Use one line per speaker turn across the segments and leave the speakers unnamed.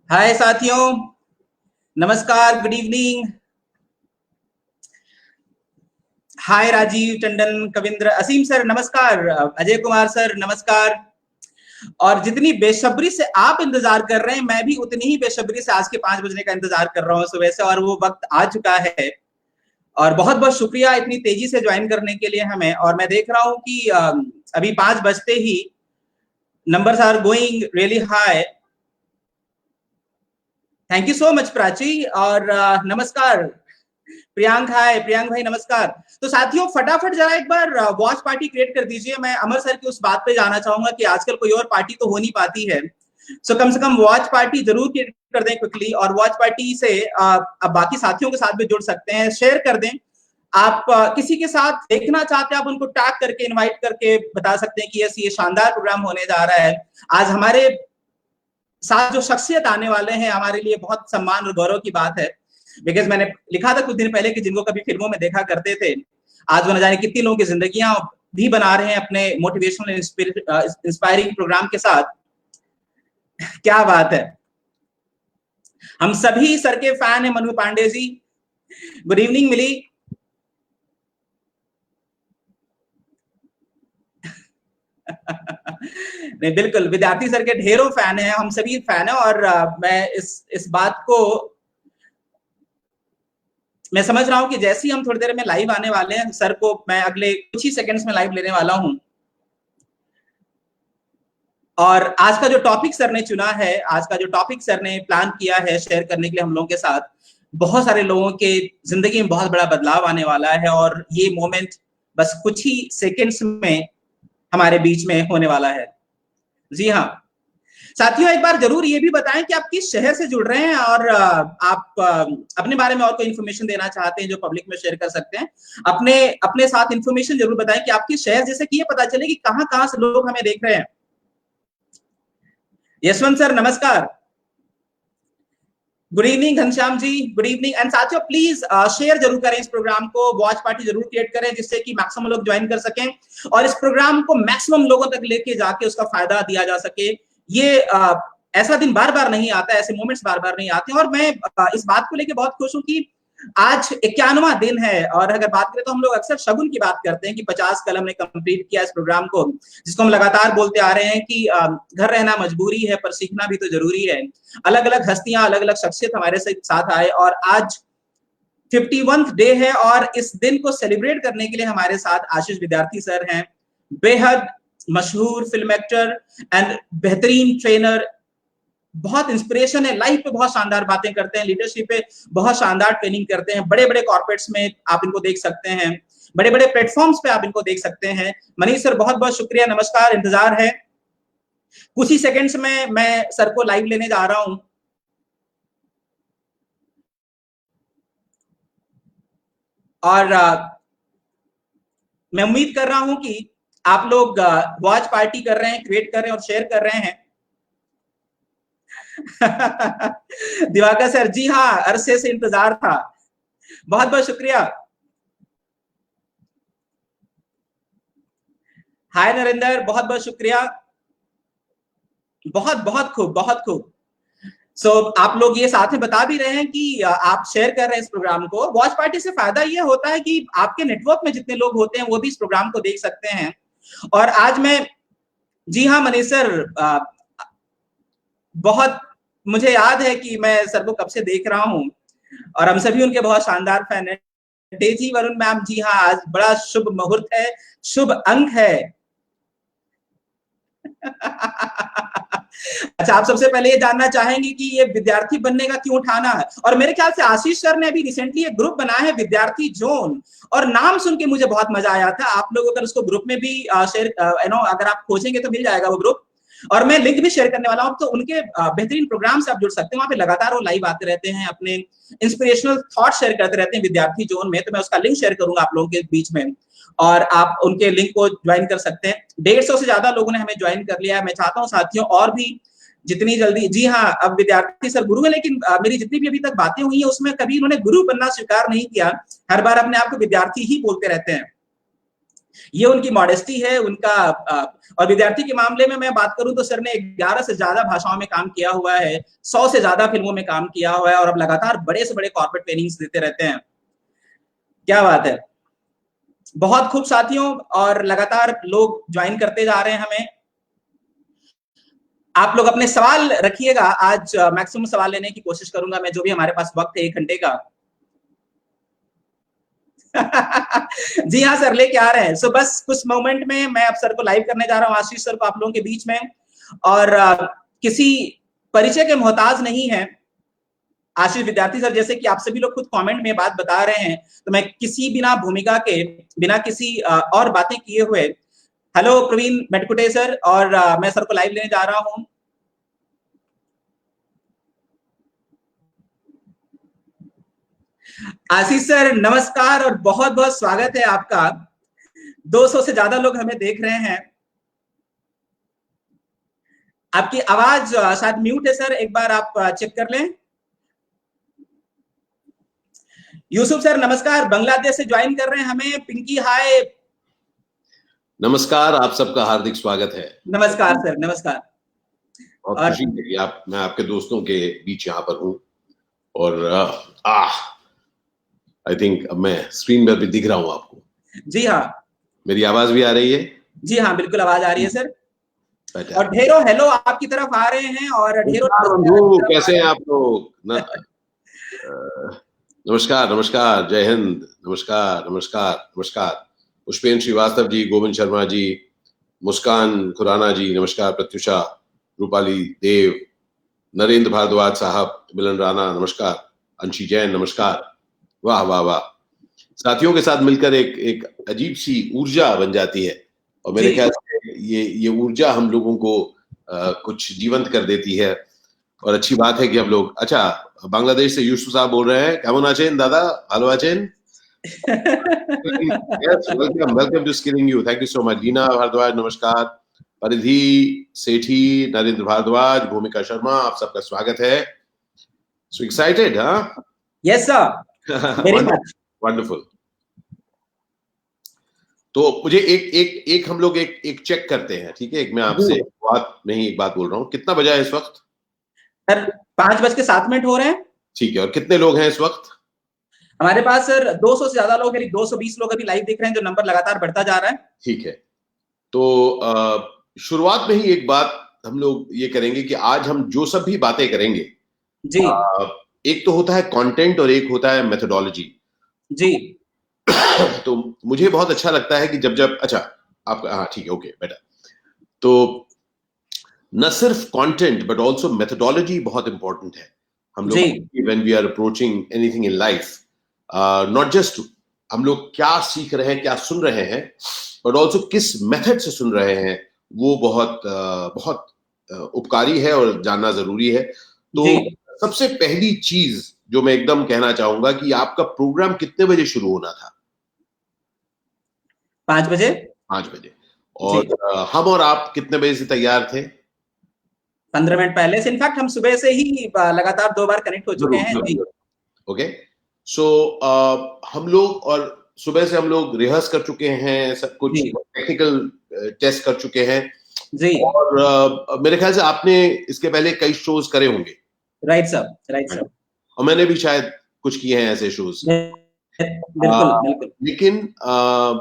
हाय साथियों, नमस्कार, good evening. हाय राजीव टंडन, कविंद्र, असीम sir नमस्कार, अजय कुमार सर नमस्कार। और जितनी बेसब्री से आप इंतजार कर रहे हैं, मैं भी उतनी ही बेसब्री से आज के 5 बजने का इंतजार कर रहा हूँ सुबह से, और वो वक्त आ चुका है। और बहुत बहुत शुक्रिया इतनी तेजी से ज्वाइन करने के लिए हमें। और मैं देख रहा हूँ कि अभी 5 बजते ही numbers are going really high. Thank you so much Prachi. और नमस्कार प्रियांक, हाय प्रियांक भाई नमस्कार। तो साथियों फटाफट जरा एक बार वॉच पार्टी क्रिएट कर दीजिए। मैं अमर सर की उस बात पे जाना चाहूंगा कि आजकल कोई और पार्टी तो हो नहीं पाती है, सो कम से कम वॉच पार्टी जरूर क्रिएट कर दें क्विकली। और वॉच पार्टी से अब बाकी साथियों के साथ भी जुड़ सकते हैं, शेयर कर दें। आप किसी के साथ देखना चाहते हैं, आप उनको टैग करके इनवाइट करके बता सकते हैं कि यस ये शानदार प्रोग्राम होने जा रहा है। आज हमारे साथ जो शख्सियत आने वाले हैं, हमारे लिए बहुत सम्मान और गौरव की बात है। बिकॉज मैंने लिखा था कुछ दिन पहले कि जिनको कभी फिल्मों में देखा करते थे, आज वो न जाने कितनी लोगों की जिंदगियां भी बना रहे हैं अपने मोटिवेशनल इंस्पायरिंग प्रोग्राम के साथ। क्या बात है। हम सभी सर के फैन हैं। Manu Pandey ji, good evening. मिली नहीं, बिल्कुल विद्यार्थी सर के ढेरों फैन हैं, हम सभी फैन हैं। और मैं इस बात को मैं समझ रहा हूं कि जैसे ही हम थोड़ी देर में लाइव आने वाले हैं, सर को मैं अगले कुछ ही सेकंड्स में लाइव लेने वाला हूं। और आज का जो टॉपिक सर ने चुना है, आज का जो टॉपिक सर ने प्लान किया है शेयर करने के लिए हम लोगों के साथ, बहुत सारे लोगों के जिंदगी में बहुत बड़ा बदलाव आने वाला है। और ये मोमेंट बस कुछ ही सेकंड्स में हमारे बीच में होने वाला है। जी हाँ साथियों, एक बार जरूर ये भी बताएं कि आप किस शहर से जुड़ रहे हैं, और आप अपने बारे में और कोई इन्फॉर्मेशन देना चाहते हैं जो पब्लिक में शेयर कर सकते हैं। अपने अपने साथ इन्फॉर्मेशन जरूर बताएं कि आप किस शहर, जैसे कि ये पता चले कि कहां कहां से लोग हमें देख रहे हैं। यशवंत सर नमस्कार, good evening. Ghanshyam ji good evening. And साथियों प्लीज शेयर जरूर करें इस प्रोग्राम को, वॉच पार्टी जरूर क्रिएट करें जिससे कि मैक्सिमम लोग ज्वाइन कर सकें और इस प्रोग्राम को मैक्सिमम लोगों तक लेके जाके उसका फायदा दिया जा सके। ये ऐसा दिन बार बार नहीं आता, ऐसे मोमेंट्स बार बार नहीं आते। और मैं इस बात को लेके बहुत खुश हूं कि आज 91वां दिन है। और अगर बात करें तो हम लोग अक्सर शगुन की बात करते हैं कि 50 कल हमने कंप्लीट किया इस प्रोग्राम को, जिसको हम लगातार बोलते आ रहे हैं कि घर रहना मजबूरी है पर सीखना भी तो जरूरी है। अलग अलग हस्तियां, अलग अलग शख्सियत हमारे साथ आए और आज 51th डे है। और इस दिन को सेलिब्रेट करने के लिए हमारे साथ आशीष विद्यार्थी सर हैं, बेहद मशहूर फिल्म एक्टर एंड बेहतरीन ट्रेनर। बहुत इंस्पिरेशन है, लाइफ पे बहुत शानदार बातें करते हैं, लीडरशिप पे बहुत शानदार ट्रेनिंग करते हैं। बड़े बड़े कॉर्पोरेट्स में आप इनको देख सकते हैं, बड़े बड़े प्लेटफॉर्म्स पे आप इनको देख सकते हैं। मनीष सर बहुत बहुत शुक्रिया, नमस्कार, इंतजार है। कुछ ही सेकंड्स में मैं सर को लाइव लेने जा रहा हूं। और मैं उम्मीद कर रहा हूं कि आप लोग वॉच पार्टी कर रहे हैं, क्रिएट कर रहे हैं और शेयर कर रहे हैं। दिवाकर सर, जी हाँ, अरसे से इंतजार था। बहुत बहुत शुक्रिया। हाय नरेंद्र, बहुत बहुत शुक्रिया। बहुत बहुत खूब, बहुत खूब। सो आप लोग ये साथ में बता भी रहे हैं कि आप शेयर कर रहे हैं इस प्रोग्राम को। वॉच पार्टी से फायदा ये होता है कि आपके नेटवर्क में जितने लोग होते हैं वो भी इस प्रोग्राम को देख सकते हैं। और आज मैं, जी हाँ मनीष सर, बहुत मुझे याद है कि मैं सर को कब से देख रहा हूँ और हम सभी उनके बहुत शानदार फैन हैं। डेजी वरुण मैम, जी हाँ, आज बड़ा शुभ मुहूर्त है, शुभ अंक है। अच्छा, आप सबसे पहले ये जानना चाहेंगे कि ये विद्यार्थी बनने का क्यों ठाना है। और मेरे ख्याल से आशीष सर ने अभी रिसेंटली एक ग्रुप बनाया है, विद्यार्थी जोन, और नाम सुन के मुझे बहुत मजा आया था। आप लोग अगर उसको ग्रुप में भी शेयर अगर आप खोजेंगे तो मिल जाएगा वो ग्रुप। और मैं लिंक भी शेयर करने वाला हूं, तो उनके बेहतरीन प्रोग्राम से आप जुड़ सकते हैं। वहां पे लगातार वो लाइव आते रहते हैं, अपने इंस्पिरेशनल थॉट शेयर करते रहते हैं विद्यार्थी जोन में। तो मैं उसका लिंक शेयर करूंगा आप लोगों के बीच में, और आप उनके लिंक को ज्वाइन कर सकते हैं। 150 से ज्यादा लोगों ने हमें ज्वाइन कर लिया है। मैं चाहता हूँ साथियों और भी जितनी जल्दी, जी हाँ, अब विद्यार्थी सर गुरु है, लेकिन मेरी जितनी भी अभी तक बातें हुई है उसमें कभी उन्होंने गुरु बनना स्वीकार नहीं किया, हर बार अपने आप को विद्यार्थी ही बोलते रहते हैं। ये उनकी मॉडेस्टी है, उनका और विद्यार्थी के मामले में मैं बात करूं तो सर ने 11 से ज्यादा भाषाओं में काम किया हुआ है, 100 से ज्यादा फिल्मों में काम किया हुआ है और अब लगातार बड़े से बड़े कॉर्पोरेट ट्रेनिंग्स देते रहते हैं। क्या बात है, बहुत खूब साथियों, और लगातार लोग ज्वाइन करते जा रहे हैं हमें। आप लोग अपने सवाल रखिएगा, आज मैक्सिमम सवाल लेने की कोशिश करूंगा मैं, जो भी हमारे पास वक्त है 1 घंटे का। जी हाँ सर, लेके आ रहे हैं। सो बस कुछ मोमेंट में मैं अब सर को लाइव करने जा रहा हूँ, आशीष सर को आप लोगों के बीच में, और किसी परिचय के मोहताज नहीं है। आशीष विद्यार्थी सर जैसे कि आप सभी लोग खुद कमेंट में बात बता रहे हैं, तो मैं किसी बिना भूमिका के, बिना किसी और बातें किए हुए, हेलो प्रवीण मेटकुटे सर, और मैं सर को लाइव लेने जा रहा हूँ। आशीष सर नमस्कार और बहुत बहुत स्वागत है आपका। 200 से ज्यादा लोग हमें देख रहे हैं। आपकी आवाज शायद म्यूट है सर, एक बार आप चेक कर लें। यूसुफ सर नमस्कार, बांग्लादेश से ज्वाइन कर रहे हैं हमें। पिंकी हाय,
नमस्कार, आप सबका हार्दिक स्वागत है।
नमस्कार सर, नमस्कार।
और खुशी है कि मैं आपके दोस्तों के बीच यहाँ पर हूँ, और आई थिंक अब मैं स्क्रीन पर भी दिख रहा हूँ आपको।
जी हाँ,
मेरी आवाज भी आ रही है?
जी हाँ, बिल्कुल आवाज आ रही है सर, और ढेरों हेलो आपकी तरफ आ रहे हैं, और ढेरों
कैसे हैं आप लोग? नमस्कार, नमस्कार, जय हिंद, नमस्कार, नमस्कार, नमस्कार। पुष्पेंद्र श्रीवास्तव जी, गोविंद शर्मा जी, मुस्कान खुराना जी, नमस्कार। प्रत्युषा, रूपाली देव, नरेंद्र भारद्वाज साहब, मिलन राणा, नमस्कार। अंशी जैन, नमस्कार। वाह वाह वाह, साथियों के साथ मिलकर एक अजीब सी ऊर्जा बन जाती है, और मेरे ख्याल से ये ऊर्जा हम लोगों को कुछ जीवंत कर देती है, और अच्छी बात है कि हम लोग। अच्छा, बांग्लादेश से यूसुफ साहब बोल रहे हैं, केमन आছেন दादा? ভালো আছেন? Yes, welcome to Skilling You. Thank you so much. Leena Bhardwaj, नमस्कार। परिधि सेठी, नरेंद्र भारद्वाज, भूमिका शर्मा, आप सबका स्वागत है। So excited, huh?
Yes sir, very much.
Wonderful. तो मुझे एक हम लोग एक चेक करते हैं, ठीक है? एक मैं आपसे एक बात बोल रहा हूँ। कितना बजा है इस वक्त?
सर 5:07 हो रहे हैं।
ठीक है, और कितने लोग हैं इस वक्त?
हमारे पास सर 200 से ज्यादा लोग हैं, 220 लोग अभी लाइव देख रहे हैं, जो नंबर लगातार बढ़ता जा रहा है।
ठीक है, तो शुरुआत में ही एक बात हम लोग ये करेंगे कि आज हम जो सब भी बातें करेंगे
जी,
एक तो होता है कंटेंट और एक होता है मेथोडोलॉजी
जी।
तो मुझे बहुत अच्छा लगता है कि जब अच्छा आप, हाँ ठीक है, ओके बेटा। तो न सिर्फ कंटेंट बट आल्सो मेथोडोलॉजी बहुत इंपॉर्टेंट है हम लोग when we are approaching anything in life. Not just हम लोग क्या सीख रहे हैं, क्या सुन रहे हैं, बट आल्सो किस मेथड से सुन रहे हैं, वो बहुत उपकारी है और जानना जरूरी है। तो सबसे पहली चीज जो मैं एकदम कहना चाहूंगा कि आपका प्रोग्राम कितने बजे शुरू होना था?
5 बजे।
5 बजे। और हम और आप कितने बजे से तैयार थे?
15 मिनट पहले से। इनफैक्ट हम सुबह से ही लगातार 2 बार कनेक्ट हो चुके हैं।
ओके, सो हम लोग और सुबह से हम लोग रिहर्स कर चुके हैं, सब कुछ टेक्निकल टेस्ट कर चुके हैं
जी।
और मेरे ख्याल से आपने इसके पहले कई शोज करे होंगे।
Right sir, right sir.
और मैंने भी शायद कुछ किए हैं ऐसे शोज।
बिल्कुल।
लेकिन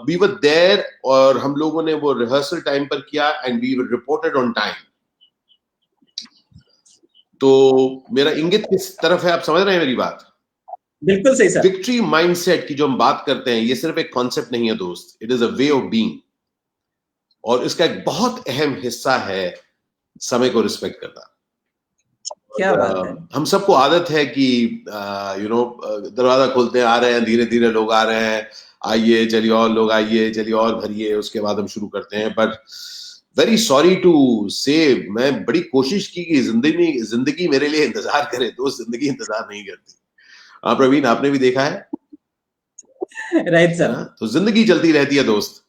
वी वर देयर, और हम लोगों ने वो रिहर्सल टाइम पर किया and we were reported on time. तो मेरा इंगित किस तरफ है, आप समझ रहे हैं मेरी बात?
बिल्कुल सही सर।
विक्ट्री माइंडसेट की जो हम बात करते हैं, ये सिर्फ एक कॉन्सेप्ट नहीं है दोस्त, it is a way of being, और इसका एक बहुत अहम हिस्सा है समय को रिस्पेक्ट करना।
क्या बात है।
हम सबको आदत है कि दरवाजा खोलते हैं, आ रहे हैं, धीरे धीरे लोग आ रहे हैं, आइए चलिए और लोग आइए, चलिए और भरिए, उसके बाद हम शुरू करते हैं। बट वेरी सॉरी टू से, मैं बड़ी कोशिश की कि जिंदगी मेरे लिए इंतजार करे, दोस्त जिंदगी इंतजार नहीं करती। हाँ प्रवीण, आपने भी देखा है?
Right sir.
तो जिंदगी चलती रहती है दोस्त।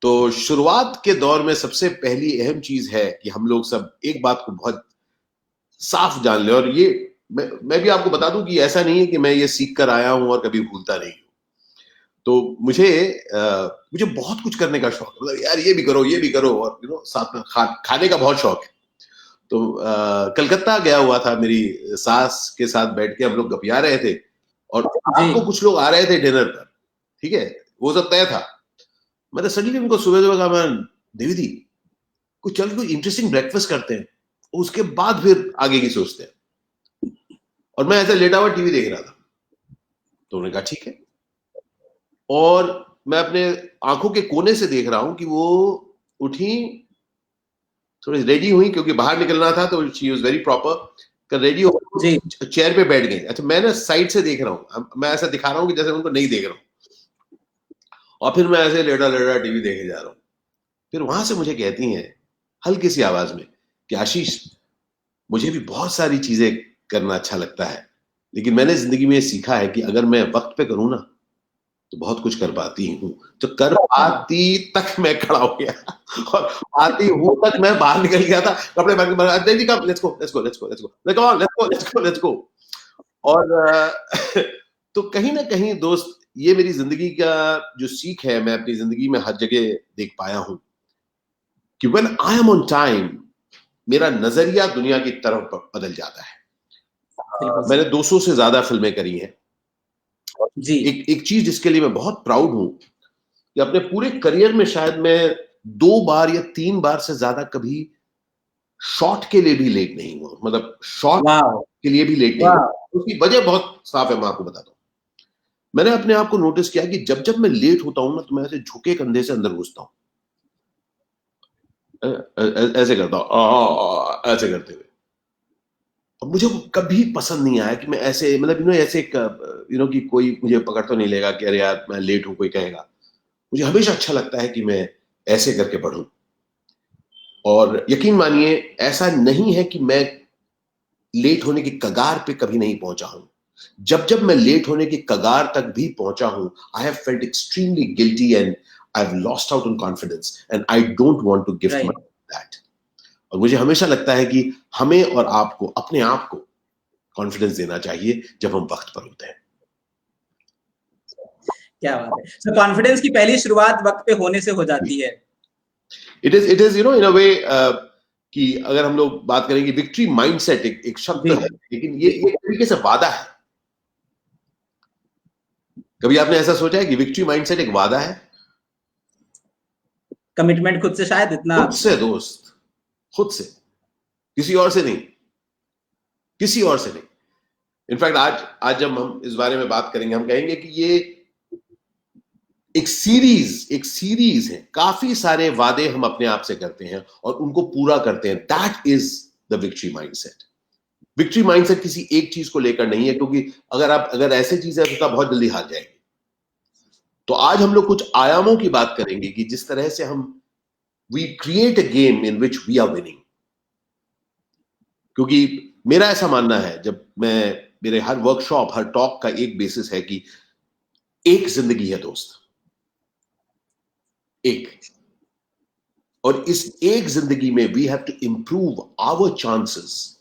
तो शुरुआत के दौर में सबसे पहली अहम चीज है कि हम लोग सब एक बात को बहुत साफ जान ले, और ये मैं भी आपको बता दूं कि ऐसा नहीं है कि मैं ये सीख कर आया हूं और कभी भूलता नहीं हूं। तो मुझे बहुत कुछ करने का शौक है, मतलब यार ये भी करो, और साथ में खाने का बहुत शौक है। तो कलकत्ता गया हुआ था, मेरी सास के साथ बैठ के हम लोग गपिया रहे थे, और आपको कुछ लोग आ रहे थे डिनर पर, ठीक है, वो सब तय था। मैंने सडनली उनको सुबह कहा, मैं देवी दी कुछ चल कोई इंटरेस्टिंग ब्रेकफास्ट करते हैं, उसके बाद फिर आगे की सोचते हैं। और मैं ऐसे लेटा हुआ टीवी देख रहा था, तो उन्होंने कहा ठीक है। और मैं अपने आंखों के कोने से देख रहा हूं कि वो उठी, थोड़ी रेडी हुई, क्योंकि बाहर निकलना था, तो she was very proper, ready हो चेयर पे बैठ गई। अच्छा, मैं ना साइड से देख रहा हूँ, मैं ऐसा दिखा रहा हूँ कि जैसे उनको नहीं देख रहा हूँ, और फिर मैं ऐसे लेटा लेटा टीवी देखे जा रहा हूँ। फिर वहां से मुझे कहती हैं हल्की सी आवाज में कि आशीष, मुझे भी बहुत सारी चीजें करना अच्छा लगता है, लेकिन मैंने जिंदगी में सीखा है कि अगर मैं वक्त पे करूँ ना तो बहुत कुछ कर पाती हूँ। तो कर पाती तक मैं खड़ा हो गया, और आती हूँ तक मैं बाहर निकल गया था, कपड़े पहन के, लेट्स गो। और तो कहीं ना कहीं दोस्त, ये मेरी जिंदगी का जो सीख है, मैं अपनी जिंदगी में हर जगह देख पाया हूं कि when I am on time, मेरा नजरिया दुनिया की तरफ बदल जाता है। मैंने 200 से ज्यादा फिल्में करी हैं जी। एक चीज जिसके लिए मैं बहुत प्राउड हूं कि अपने पूरे करियर में शायद मैं 2 बार या 3 बार से ज्यादा कभी शॉट के लिए भी लेट नहीं हुआ, मतलब शॉट के लिए भी लेट नहीं हुआ। उसकी वजह बहुत साफ है, मैं आपको बताता हूँ। मैंने अपने आप को नोटिस किया कि जब जब मैं लेट होता हूं ना, तो मैं ऐसे झुके कंधे से अंदर घुसता हूं, ऐसे करता हूं, ऐसे करते हुए। अब मुझे कभी पसंद नहीं आया कि मैं ऐसे, मतलब ऐसे कि कोई मुझे पकड़ तो नहीं लेगा कि अरे यार मैं लेट हूं, कोई कहेगा। मुझे हमेशा अच्छा लगता है कि मैं ऐसे करके पढूं। और यकीन मानिए, ऐसा नहीं है कि मैं लेट होने की कगार पे कभी नहीं पहुंचा हूं। जब जब मैं लेट होने की कगार तक भी पहुंचा हूं, I have felt extremely guilty and I have lost out on confidence, and I don't want to gift my that. और मुझे हमेशा लगता है कि हमें और आपको अपने आप को कॉन्फिडेंस देना चाहिए जब हम वक्त पर होते हैं।
क्या बात है। सो कॉन्फिडेंस की पहली शुरुआत वक्त पे होने से हो जाती है।
इट इज इन अ वे कि अगर हम लोग बात करेंगे विक्ट्री माइंडसेट, एक शब्द है, लेकिन ये एक तरीके से वादा है। कभी आपने ऐसा सोचा है कि विक्ट्री माइंडसेट एक वादा है?
कमिटमेंट खुद से, शायद इतना
खुद से दोस्त, खुद से, किसी और से नहीं, किसी और से नहीं। इनफैक्ट आज जब हम इस बारे में बात करेंगे, हम कहेंगे कि ये एक सीरीज है, काफी सारे वादे हम अपने आप से करते हैं और उनको पूरा करते हैं। That is the victory mindset. Victory mindset किसी एक चीज को लेकर नहीं है, क्योंकि अगर ऐसी चीज है तो बहुत जल्दी हार जाएगी। तो आज हम लोग कुछ आयामों की बात करेंगे कि जिस तरह से हम we create a game in which we are winning. क्योंकि मेरा ऐसा मानना है, जब मेरे हर वर्कशॉप, हर टॉक का एक बेसिस है कि एक जिंदगी है दोस्त, एक, और इस एक जिंदगी में we have to improve our chances,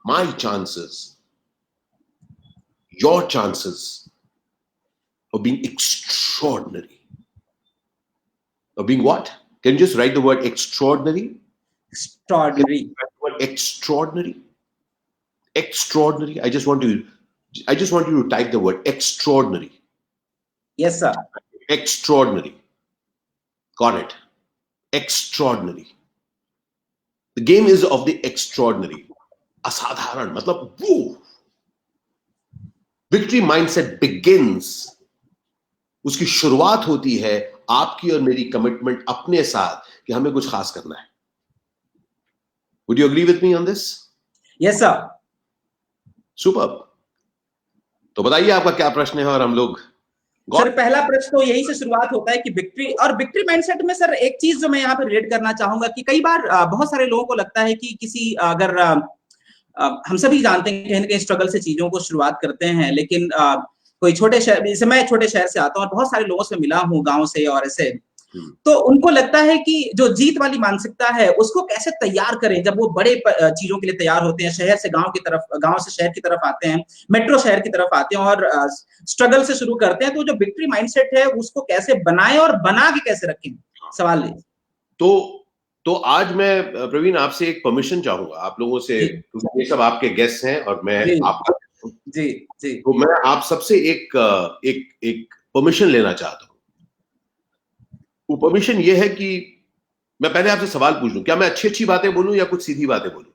my chances, your chances of being extraordinary. Of being what? Can you just write the word extraordinary?
Extraordinary.
Extraordinary. Extraordinary. I just want you to type the word extraordinary.
Yes, sir.
Extraordinary. Got it. Extraordinary. The game is of the extraordinary. असाधारण, मतलब वो victory mindset begins, उसकी शुरुआत होती है आपकी और मेरी कमिटमेंट अपने साथ कि हमें कुछ खास करना है। Would you agree with me on this?
Yes, sir.
Superb. तो बताइए आपका क्या प्रश्न है, और हम लोग
सर पहला प्रश्न तो यही से शुरुआत होता है कि विक्ट्री माइंडसेट में सर एक चीज जो मैं यहाँ पे रिलेट करना चाहूंगा कि कई बार बहुत सारे लोगों को लगता है कि किसी अगर हम सभी जानते हैं कहीं ना कहीं स्ट्रगल से चीजों को शुरुआत करते हैं, लेकिन कोई छोटे शहर, जैसे मैं छोटे शहर से आता हूँ और बहुत सारे लोगों से मिला हूँ गांव से, और ऐसे तो उनको लगता है कि जो जीत वाली मानसिकता है उसको कैसे तैयार करें जब वो बड़े चीजों के लिए तैयार होते हैं, शहर से गांव की तरफ, गांव से शहर की तरफ आते हैं, मेट्रो शहर की तरफ आते हैं और स्ट्रगल से शुरू करते हैं। तो जो विक्ट्री माइंडसेट है उसको कैसे बनाएं और बना के कैसे रखें, सवाल है।
तो आज मैं प्रवीण आपसे एक परमिशन चाहूंगा आप लोगों से, क्योंकि ये सब आपके गेस्ट हैं और मैं आपका
जी जी,
तो मैं आप सबसे एक परमिशन लेना चाहता हूं। वो परमिशन ये है कि मैं पहले आपसे सवाल पूछ लूं, क्या मैं अच्छी बातें बोलूं या कुछ सीधी बातें बोलूं?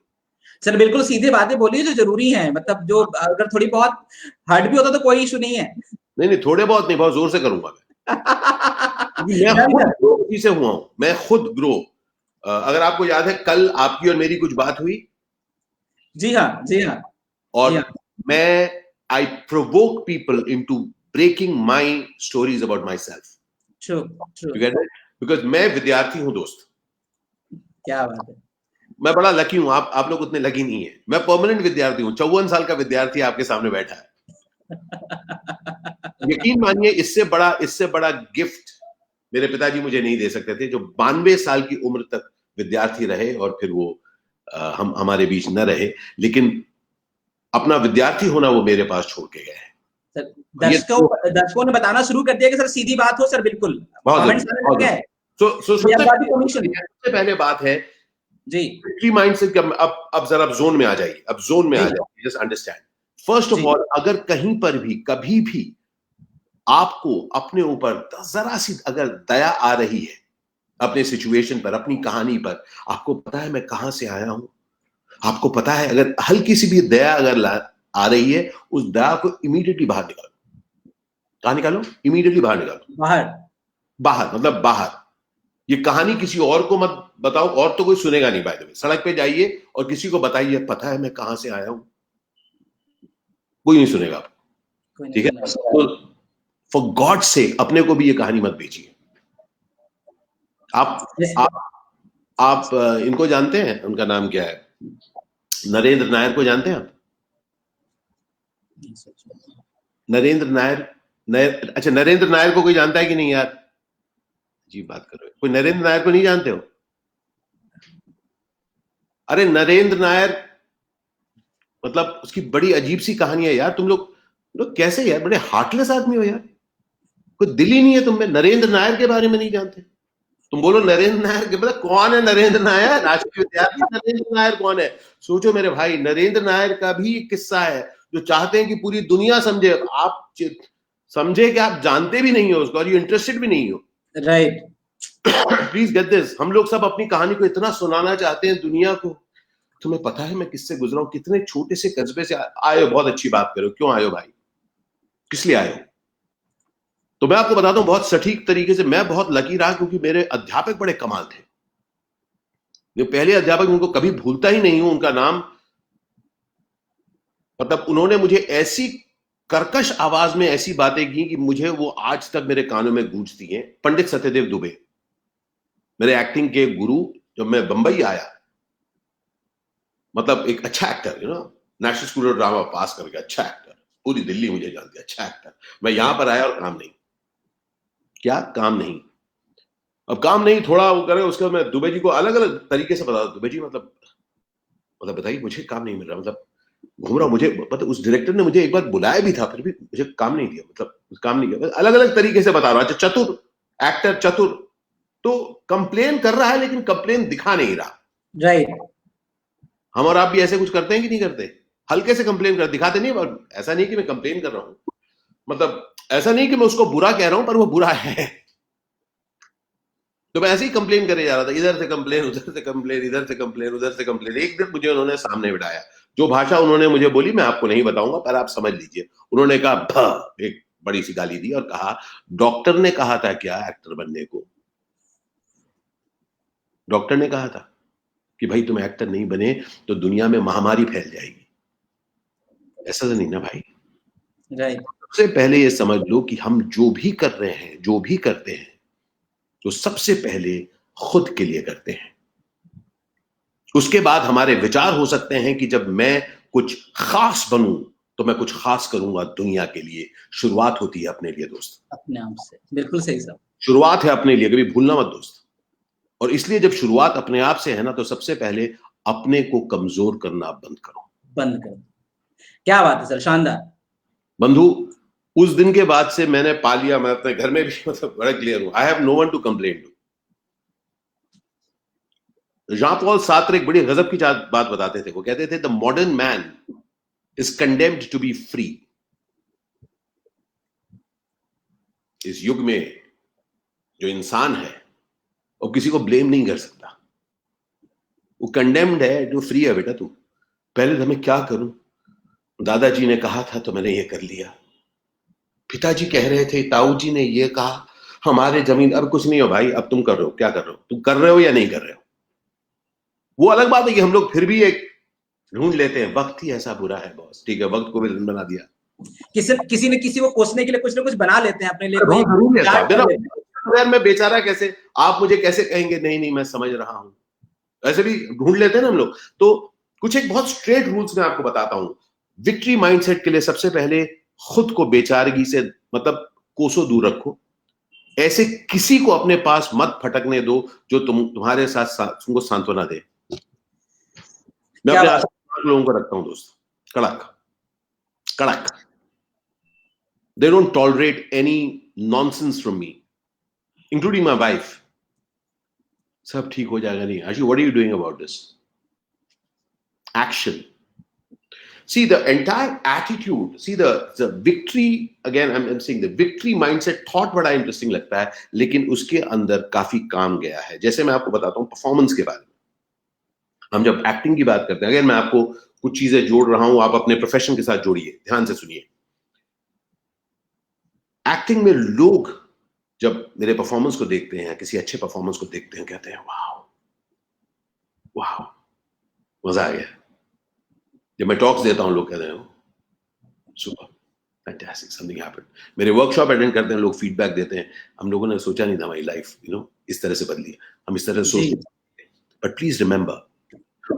सर बिल्कुल सीधे बातें बोलिए जो जरूरी है, मतलब जो अगर थोड़ी बहुत हर्ट भी होता तो कोई इशू नहीं है।
नहीं, थोड़े बहुत नहीं, बहुत जोर से करूंगा मैं खुद ग्रो इसी से हुआ हूं, मैं खुद ग्रो। अगर आपको याद है कल आपकी और मेरी कुछ बात हुई।
जी हाँ, जी हाँ।
और
जी हाँ.
मैं I provoke people into breaking my stories about my self.
True true,
because मैं विद्यार्थी हूं दोस्त।
क्या बात है।
मैं बड़ा लकी हूं, आप लोग उतने लकी नहीं है। मैं परमानेंट विद्यार्थी हूं, 54 साल का विद्यार्थी आपके सामने बैठा है। यकीन मानिए इससे बड़ा गिफ्ट मेरे पिताजी मुझे नहीं दे सकते थे, जो 92 साल की उम्र तक विद्यार्थी रहे और फिर वो हम हमारे बीच न रहे, लेकिन अपना विद्यार्थी होना वो मेरे पास छोड़ के गए हैं।
दर्शकों ने बताना शुरू कर दिया कि सर सीधी बात हो सर, बिल्कुल
सबसे पहले बात है जी माइंड से, अब जरा जोन में आ जाइए, अब जोन में आ जाइए, just understand. First of all, अगर कहीं पर भी कभी भी आपको अपने ऊपर जरा सी अगर दया आ रही है, अपने सिचुएशन पर, अपनी कहानी पर, आपको पता है मैं कहां से आया हूं, आपको पता है अगर हल्की सी भी दया अगर आ रही है, उस दया को इमीडिएटली बाहर निकालो। कहां निकालो? इमीडिएटली बाहर निकालो। बाहर मतलब बाहर। ये कहानी किसी और को मत बताओ, और तो कोई सुनेगा नहीं। बाय द वे, सड़क पे जाइए और किसी को बताइए पता है मैं कहां से आया हूं, कोई नहीं सुनेगा आपको, ठीक है? तो फॉर गॉड सेक अपने को भी ये कहानी मत बेचिए। आप इनको जानते हैं, उनका नाम क्या है, नरेंद्र नायर को जानते हैं आप? नरेंद्र नायर, अच्छा नरेंद्र नायर को कोई जानता है कि नहीं यार? जी बात कर रहे हो, कोई नरेंद्र नायर को नहीं जानते हो? अरे नरेंद्र नायर मतलब उसकी बड़ी अजीब सी कहानी है यार। तुम लोग कैसे यार, बड़े हार्टलेस आदमी हो यार, कोई दिल ही नहीं है तुम में। नरेंद्र नायर के बारे में नहीं जानते? तुम बोलो नरेंद्र नायर के, मतलब कौन है नरेंद्र नायर? राष्ट्रीय विद्यार्थी नरेंद्र नायर कौन है? सोचो मेरे भाई, नरेंद्र नायर का भी एक किस्सा है जो चाहते हैं कि पूरी दुनिया समझे। आप समझे कि आप जानते भी नहीं हो उसको और यू इंटरेस्टेड भी नहीं हो,
राइट?
Please get this. हम लोग सब अपनी कहानी को इतना सुनाना चाहते हैं दुनिया को। तुम्हें पता है मैं किससे गुजरा हूं, कितने छोटे से कस्बे से आए हो। बहुत अच्छी बात करो, क्यों आए हो भाई, किस लिए आए हो? तो मैं आपको बताता हूं बहुत सटीक तरीके से। मैं बहुत लकी रहा क्योंकि मेरे अध्यापक बड़े कमाल थे। जो पहले अध्यापक, उनको कभी भूलता ही नहीं हूं उनका नाम। मतलब उन्होंने मुझे ऐसी कर्कश आवाज में ऐसी बातें की कि मुझे वो आज तक मेरे कानों में गूंजती हैं। पंडित सत्यदेव दुबे, मेरे एक्टिंग के गुरु। जब मैं बंबई आया, मतलब एक अच्छा actor, national school of drama पास करके अच्छा एक्टर, पूरी दिल्ली मुझे जानती है, अच्छा एक्टर। मैं यहां पर आया और काम नहीं, क्या काम नहीं। अब काम नहीं, थोड़ा वो करे, उसके बाद मैं दुबे जी को अलग अलग तरीके से बता, दुबे जी मतलब बताइए मुझे काम नहीं मिल रहा, मतलब घूम रहा हूं। मुझे मतलब उस डायरेक्टर ने मुझे एक बार बुलाया भी था, फिर भी मुझे काम नहीं दिया, मतलब काम नहीं किया। अलग अलग तरीके से बता रहा हूं। अच्छा, चतुर एक्टर, चतुर। तो कंप्लेन कर रहा है लेकिन कंप्लेन दिखा नहीं रहा।
राइट।
हम और आप भी ऐसे कुछ करते हैं कि नहीं करते? हल्के से कंप्लेन कर दिखाते नहीं। और ऐसा नहीं कि मैं कंप्लेन कर रहा हूं, मतलब ऐसा नहीं कि मैं उसको बुरा कह रहा हूं, पर वो बुरा है। तो मैं ऐसे ही कंप्लेन करे जा रहा था, इधर से कंप्लेन, उधर से कंप्लेन, इधर से कंप्लेन, उधर से कंप्लेन। एक दिन मुझे उन्होंने सामने बिठाया, जो भाषा उन्होंने मुझे बोली मैं आपको नहीं बताऊंगा, पर आप समझ लीजिए। उन्होंने कहा भ, एक बड़ी सी गाली दी और कहा डॉक्टर ने कहा था क्या एक्टर बनने को? डॉक्टर ने कहा था कि भाई तुम एक्टर नहीं बने तो दुनिया में महामारी फैल जाएगी। ऐसा तो नहीं ना भाई।
राइट।
सबसे पहले ये समझ लो कि हम जो भी कर रहे हैं, जो भी करते हैं, तो सबसे पहले खुद के लिए करते हैं। उसके बाद हमारे विचार हो सकते हैं कि जब मैं कुछ खास बनूं तो मैं कुछ खास करूंगा दुनिया के लिए। शुरुआत होती है अपने लिए दोस्त,
अपने आप से। बिल्कुल सही साहब।
शुरुआत है अपने लिए, कभी भूलना मत दोस्त। और इसलिए जब शुरुआत अपने आप से है ना, तो सबसे पहले अपने को कमजोर करना बंद करो।
बंद करो। क्या बात है सर, शानदार।
बंधु, उस दिन के बाद से मैंने पा लिया, मैं अपने घर में भी मतलब बड़ा क्लियर हूं, I have no one to complain to. John Paul Sartre एक बड़ी गजब की बात बताते थे, वो कहते थे the modern man is condemned to be free. इस युग में जो इंसान है वो किसी को ब्लेम नहीं कर सकता, वो कंडेम्ड है। जो फ्री है बेटा, तू पहले तो मैं क्या करूं, दादाजी ने कहा था तो मैंने ये कर लिया, पिताजी कह रहे थे, ताऊ जी ने ये कहा, हमारे जमीन, अब कुछ नहीं हो भाई, अब तुम कर रहे हो, क्या कर रहे हो, तुम कर रहे हो या नहीं कर रहे हो। वो अलग बात है कि हम लोग फिर भी एक ढूंढ लेते हैं, वक्त ही ऐसा बुरा है बॉस, ठीक है, वक्त को विलन बना दिया।
किसी ने किसी को कोसने के लिए कुछ ना कुछ बना लेते हैं अपने लिए, कोई
जरूर है साहब,
प्लान कर लेते हैं।
यार मैं बेचारा कैसे, आप मुझे कैसे कहेंगे नहीं नहीं मैं समझ रहा हूं, ऐसे भी ढूंढ लेते हैं ना हम लोग। तो कुछ एक बहुत स्ट्रेट रूल्स मैं आपको बताता हूं। विक्ट्री माइंडसेट के लिए सबसे पहले खुद को बेचारगी से मतलब कोसों दूर रखो। ऐसे किसी को अपने पास मत फटकने दो जो तुम्हारे साथ तुमको सांत्वना दे। मैं अपने आसपास लोगों को रखता हूं दोस्त, कड़क कड़क। They don't tolerate any nonsense from me, including my wife. सब ठीक हो जाएगा नहीं। Ashu, what are you doing about this? Action. See the entire attitude. See the victory. Again, I'm saying the victory mindset thought बड़ा interesting लगता है, लेकिन उसके अंदर काफी काम गया है। जैसे मैं आपको बताता हूँ परफॉर्मेंस के बारे में। हम जब एक्टिंग की बात करते हैं, अगर मैं आपको कुछ चीजें जोड़ रहा हूं, आप अपने प्रोफेशन के साथ जोड़िए, ध्यान से सुनिए। एक्टिंग में लोग जब मेरे परफॉर्मेंस को देखते हैं, किसी अच्छे परफॉर्मेंस को देखते हैं, कहते हैं वाह वाह मजा आ गया। जब मैं टॉक्स देता हूं, लोग कहते हैं सुपर फैंटास्टिक समथिंग हैपेंड। मेरे वर्कशॉप अटेंड करते हैं लोग, फीडबैक देते हैं, हम लोगों ने सोचा नहीं था हमारी लाइफ इस तरह से बदली, हम इस तरह से सोचते। बट प्लीज रिमेंबर,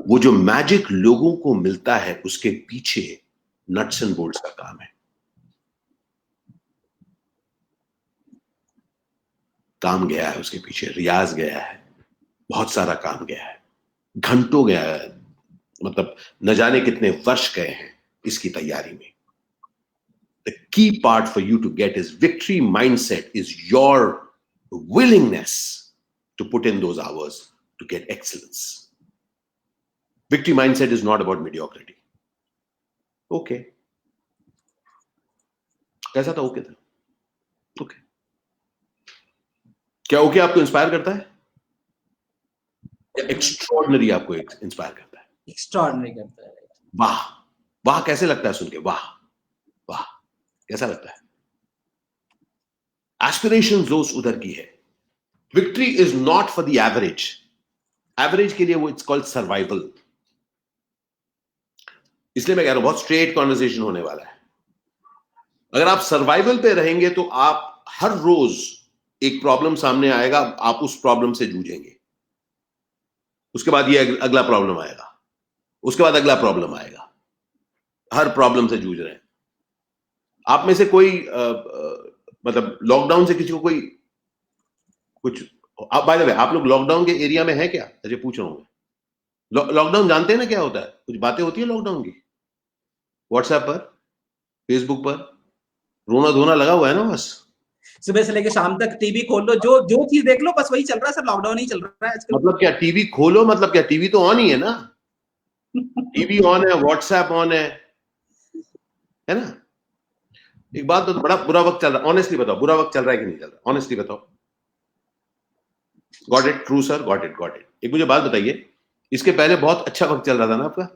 वो जो मैजिक लोगों को मिलता है उसके पीछे नट्स एंड बोल्ट्स का काम है। काम गया है उसके पीछे, रियाज गया है, बहुत सारा काम गया है, घंटों गया है, मतलब न जाने कितने वर्ष गए हैं इसकी तैयारी में। The key part for you to get is victory mindset is your willingness to put in those hours to get excellence. Victory mindset is not about mediocrity. Okay. कैसा था? ओके था? ओके। क्या ओके आपको inspire करता है? Extraordinary आपको inspire करता है?
एक्स्ट्रॉर्डिनरी करता है।
वाह वाह, कैसे लगता है सुन के? वाह वाह, कैसा लगता है? एस्पिरेशन जोश उधर की है। Victory is not for the average. Average के लिए वो इट्स कॉल्ड सर्वाइवल। इसलिए मैं कह रहा हूं बहुत स्ट्रेट कॉन्वर्सेशन होने वाला है। अगर आप सर्वाइवल पे रहेंगे तो आप हर रोज एक प्रॉब्लम सामने आएगा, आप उस प्रॉब्लम से जूझेंगे, उसके बाद ये अगला प्रॉब्लम आएगा, उसके बाद अगला प्रॉब्लम आएगा, हर प्रॉब्लम से जूझ रहे हैं। आप में से कोई मतलब लॉकडाउन से किसी को कोई कुछ, बाय द वे आप लोग लॉकडाउन के एरिया में है क्या? अजय पूछ रहा हूं मैं। लॉकडाउन जानते हैं ना क्या होता है? कुछ बातें होती है लॉकडाउन की, व्हाट्सएप पर, फेसबुक पर रोना धोना लगा हुआ है ना। बस
सुबह से लेकर शाम तक टीवी खोल लो, जो चीज देख लो, बस वही चल रहा है सर। लॉकडाउन ही चल रहा है आजकल।
मतलब क्या टीवी खोलो, मतलब क्या टीवी तो ऑन ही है ना। टीवी ऑन है, व्हाट्सएप ऑन है ना। एक बात तो, बड़ा बुरा वक्त चल रहा है, ऑनेस्टली बताओ, बुरा वक्त चल रहा है कि नहीं चल रहा? ऑनेस्टली बताओ। Got it? True sir, got it got it. एक मुझे बात बताइए, इसके पहले बहुत अच्छा वक्त चल रहा था ना आपका?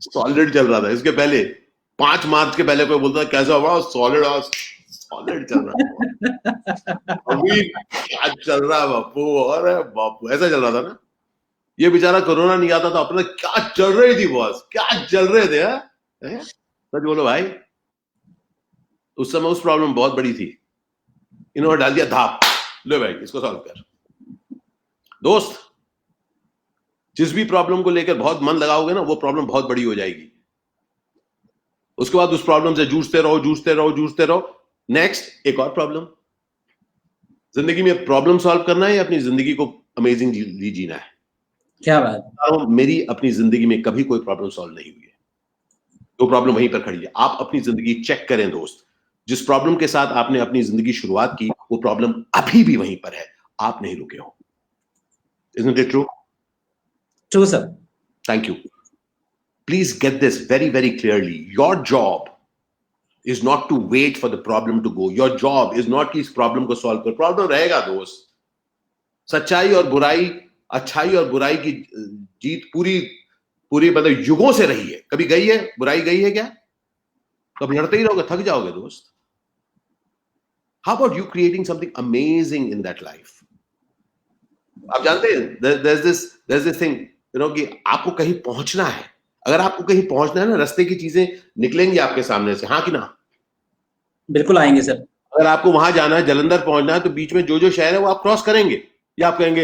सॉलिड चल रहा था। इसके पहले 5 मार्च के पहले कोई बोलता कैसा हुआ? सॉलिड चल रहा है। अभी क्या चल रहा है बापू? अरे बापू, ऐसा चल रहा था ना। ये बेचारा कोरोना नहीं आता था, अपना क्या चल रही थी बॉस, क्या चल रहे थे? सच बोलो भाई, उस समय उस प्रॉब्लम बहुत बड़ी थी, इन्होंने डाल दिया धाप, ले भाई इसको सॉल्व कर। दोस्त, जिस भी प्रॉब्लम को लेकर बहुत मन लगाओगे ना, वो प्रॉब्लम बहुत बड़ी हो जाएगी। उसके बाद उस प्रॉब्लम से जूझते रहो, जूझते रहो, जूझते रहो। नेक्स्ट एक और प्रॉब्लम, जिंदगी में प्रॉब्लम सॉल्व करना है या अपनी जिंदगी को अमेजिंगली जीना है?
क्या बात।
मेरी अपनी जिंदगी में कभी कोई प्रॉब्लम सॉल्व नहीं हुई है, तो प्रॉब्लम वहीं पर खड़ी है। आप अपनी जिंदगी चेक करें दोस्त, जिस प्रॉब्लम के साथ आपने अपनी जिंदगी शुरुआत की वो प्रॉब्लम अभी भी वहीं पर है, आप नहीं रुके हो। Isn't it true?
True, sir.
Thank you. Please get this very, very clearly. Your job is not to wait for the problem to go. Your job is not कि इस प्रॉब्लम को सॉल्व कर, प्रॉब्लम रहेगा दोस्त। सच्चाई और बुराई, अच्छाई और बुराई की जीत पूरी मतलब युगों से रही है। कभी गई है बुराई, गई है क्या? तो अब लड़ते ही रहोगे, थक जाओगे दोस्त। How about you creating something amazing in that life? आप जानते हैं there's this thing, कि आपको कहीं पहुंचना है। अगर आपको कहीं पहुंचना है ना, रास्ते की चीजें निकलेंगी आपके सामने से, हाँ कि ना?
बिल्कुल आएंगे सर।
अगर आपको वहां जाना है, जलंधर पहुंचना है, तो बीच में जो शहर है वो आप क्रॉस करेंगे, या आप कहेंगे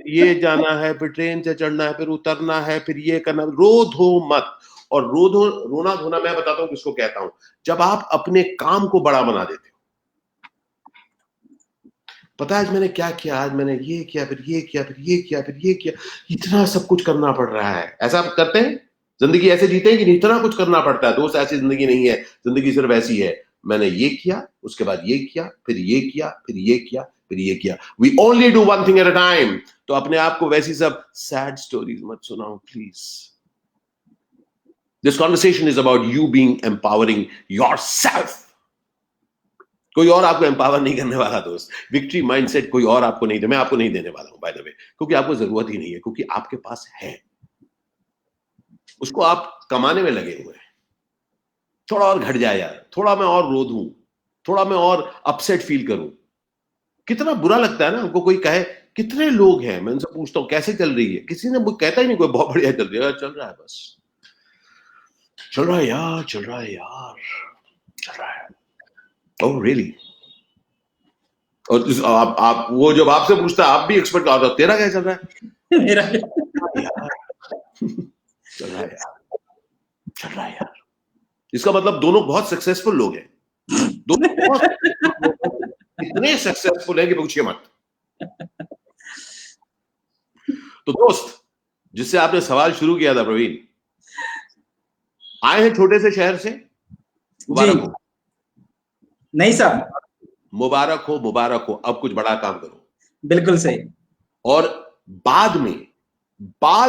ये जाना है, फिर ट्रेन से चढ़ना है, फिर उतरना है, फिर ये करना। रो धो मत। और रोना धोना मैं बताता हूं किसको कहता हूं, जब आप अपने काम को बड़ा बना देते हो। पता है आज मैंने क्या किया, आज मैंने ये किया, फिर ये किया, फिर ये किया, फिर ये किया, इतना सब कुछ करना पड़ रहा है। ऐसा आप करते हैं? जिंदगी ऐसे जीते हैं कि इतना कुछ करना पड़ता है? दोस्त ऐसी जिंदगी नहीं है, जिंदगी सिर्फ ऐसी है, मैंने ये किया, उसके बाद ये किया, फिर ये किया, फिर ये किया, फिर ये किया। We only do one thing at a time. तो अपने आप को वैसी सब सैड स्टोरीज मत सुनाओ please. This conversation is about you being empowering yourself. कोई और आपको एम्पावर नहीं करने वाला दोस्त। विक्ट्री माइंडसेट कोई और आपको नहीं दे, मैं आपको नहीं देने वाला हूं बाय द वे, क्योंकि आपको जरूरत ही नहीं है, क्योंकि आपके पास है, उसको आप कमाने में लगे हुए हैं। थोड़ा और घट जाए यार, थोड़ा मैं और रो दूं, थोड़ा मैं और अपसेट फील करूं। कितना बुरा लगता है ना हमको कोई कहे कितने लोग हैं, मैं उनसे पूछता हूं कैसे चल रही है, किसी ने मुझे कहता ही नहीं कोई बहुत बढ़िया चल रही है। चल रहा है, बस चल रहा है यार, चल रहा है यार, चल रहा है। Oh really? और आप वो जब आपसे पूछता है आप भी एक्सपर्ट का होता, तेरा क्या चल रहा है?
मेरा
यार चल रहा है यार, चल रहा है यार। इसका मतलब दोनों बहुत सक्सेसफुल लोग हैं, दोनों बहुत इतने सक्सेसफुल हैं कि पूछिए मत। तो दोस्त, जिससे आपने सवाल शुरू किया था प्रवीण, आए हैं छोटे से शहर से, मुबारक हो।
नहीं सर,
मुबारक हो, मुबारक हो। अब कुछ बड़ा काम करो।
बिल्कुल सही।
और बाद